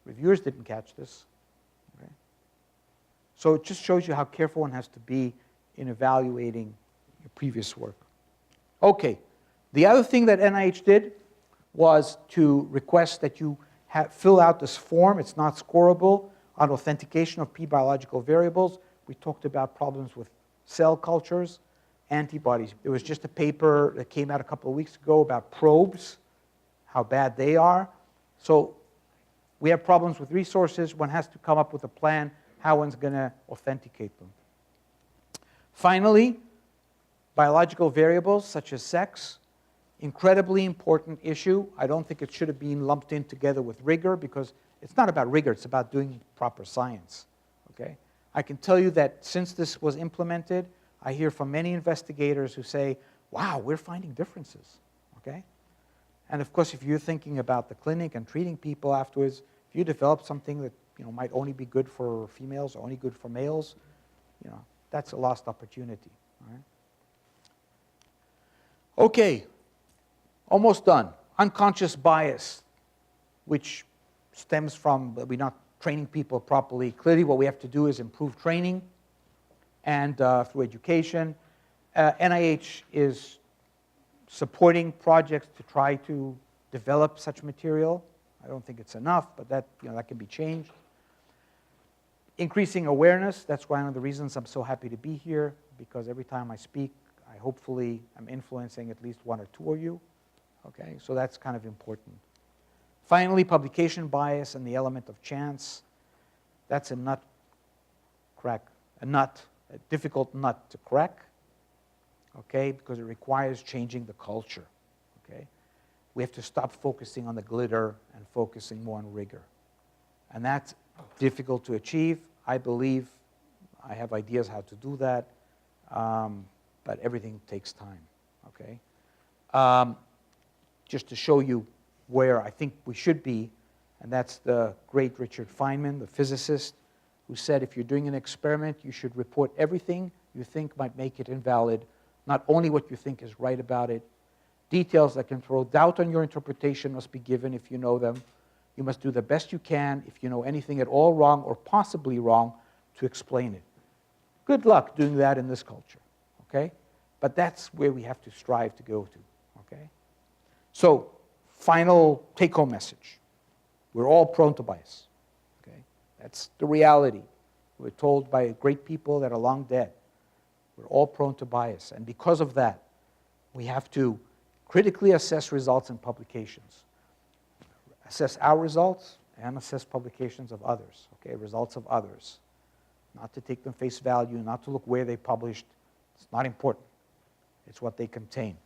Reviewers didn't catch this. Okay? So it just shows you how careful one has to be in evaluating your previous work. Okay. The other thing that NIH did was to request that you fill out this form. It's not scorable, on authentication of p-biological variables. We talked about problems with cell cultures, antibodies. There was just a paper that came out a couple of weeks ago about probes, how bad they are. So we have problems with resources. One has to come up with a plan how one's going to authenticate them. Finally, biological variables such as sex. Incredibly important issue. I don't think it should have been lumped in together with rigor because it's not about rigor, it's about doing proper science. Okay? I can tell you that since this was implemented, I hear from many investigators who say, wow, we're finding differences. Okay? And of course, if you're thinking about the clinic and treating people afterwards, if you develop something that might only be good for females or only good for males, that's a lost opportunity. All right? Okay. Almost done. Unconscious bias, which stems from we're not training people properly. Clearly, what we have to do is improve training and through education. NIH is supporting projects to try to develop such material. I don't think it's enough, but that can be changed. Increasing awareness. That's one of the reasons I'm so happy to be here, because every time I speak, I hopefully am influencing at least 1 or 2 of you. Okay, so that's kind of important. Finally, publication bias and the element of chance. That's a difficult nut to crack, okay, because it requires changing the culture, okay? We have to stop focusing on the glitter and focusing more on rigor. And that's difficult to achieve. I believe I have ideas how to do that, but everything takes time, okay? Just to show you where I think we should be, and that's the great Richard Feynman, the physicist, who said if you're doing an experiment, you should report everything you think might make it invalid, not only what you think is right about it. Details that can throw doubt on your interpretation must be given if you know them. You must do the best you can if you know anything at all wrong or possibly wrong to explain it. Good luck doing that in this culture, okay? But that's where we have to strive to go to, okay? So, final take-home message. We're all prone to bias. Okay? That's the reality. We're told by great people that are long dead. We're all prone to bias. And because of that, we have to critically assess results in publications. Assess our results and assess publications of others. Okay? Results of others. Not to take them face value, not to look where they published. It's not important. It's what they contain.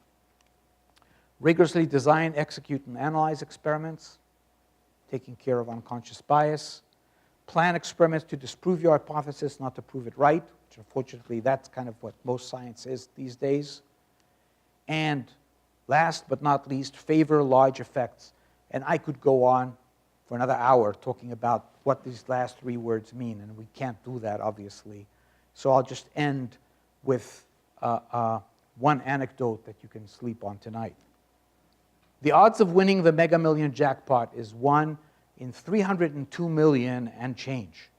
Rigorously design, execute, and analyze experiments, taking care of unconscious bias. Plan experiments to disprove your hypothesis, not to prove it right, which unfortunately that's kind of what most science is these days. And last but not least, favor large effects. And I could go on for another hour talking about what these last three words mean, and we can't do that, obviously. So I'll just end with one anecdote that you can sleep on tonight. The odds of winning the Mega Million jackpot is 1 in 302 million and change.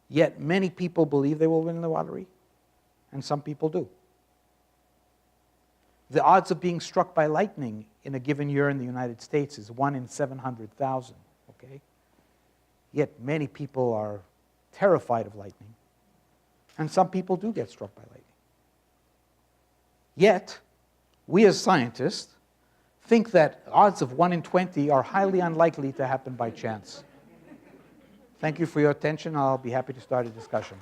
Yet many people believe they will win the lottery, and some people do. The odds of being struck by lightning in a given year in the United States is 1 in 700,000, okay? Yet many people are terrified of lightning, and some people do get struck by lightning. Yet, we as scientists think that odds of 1 in 20 are highly unlikely to happen by chance. Thank you for your attention. I'll be happy to start a discussion.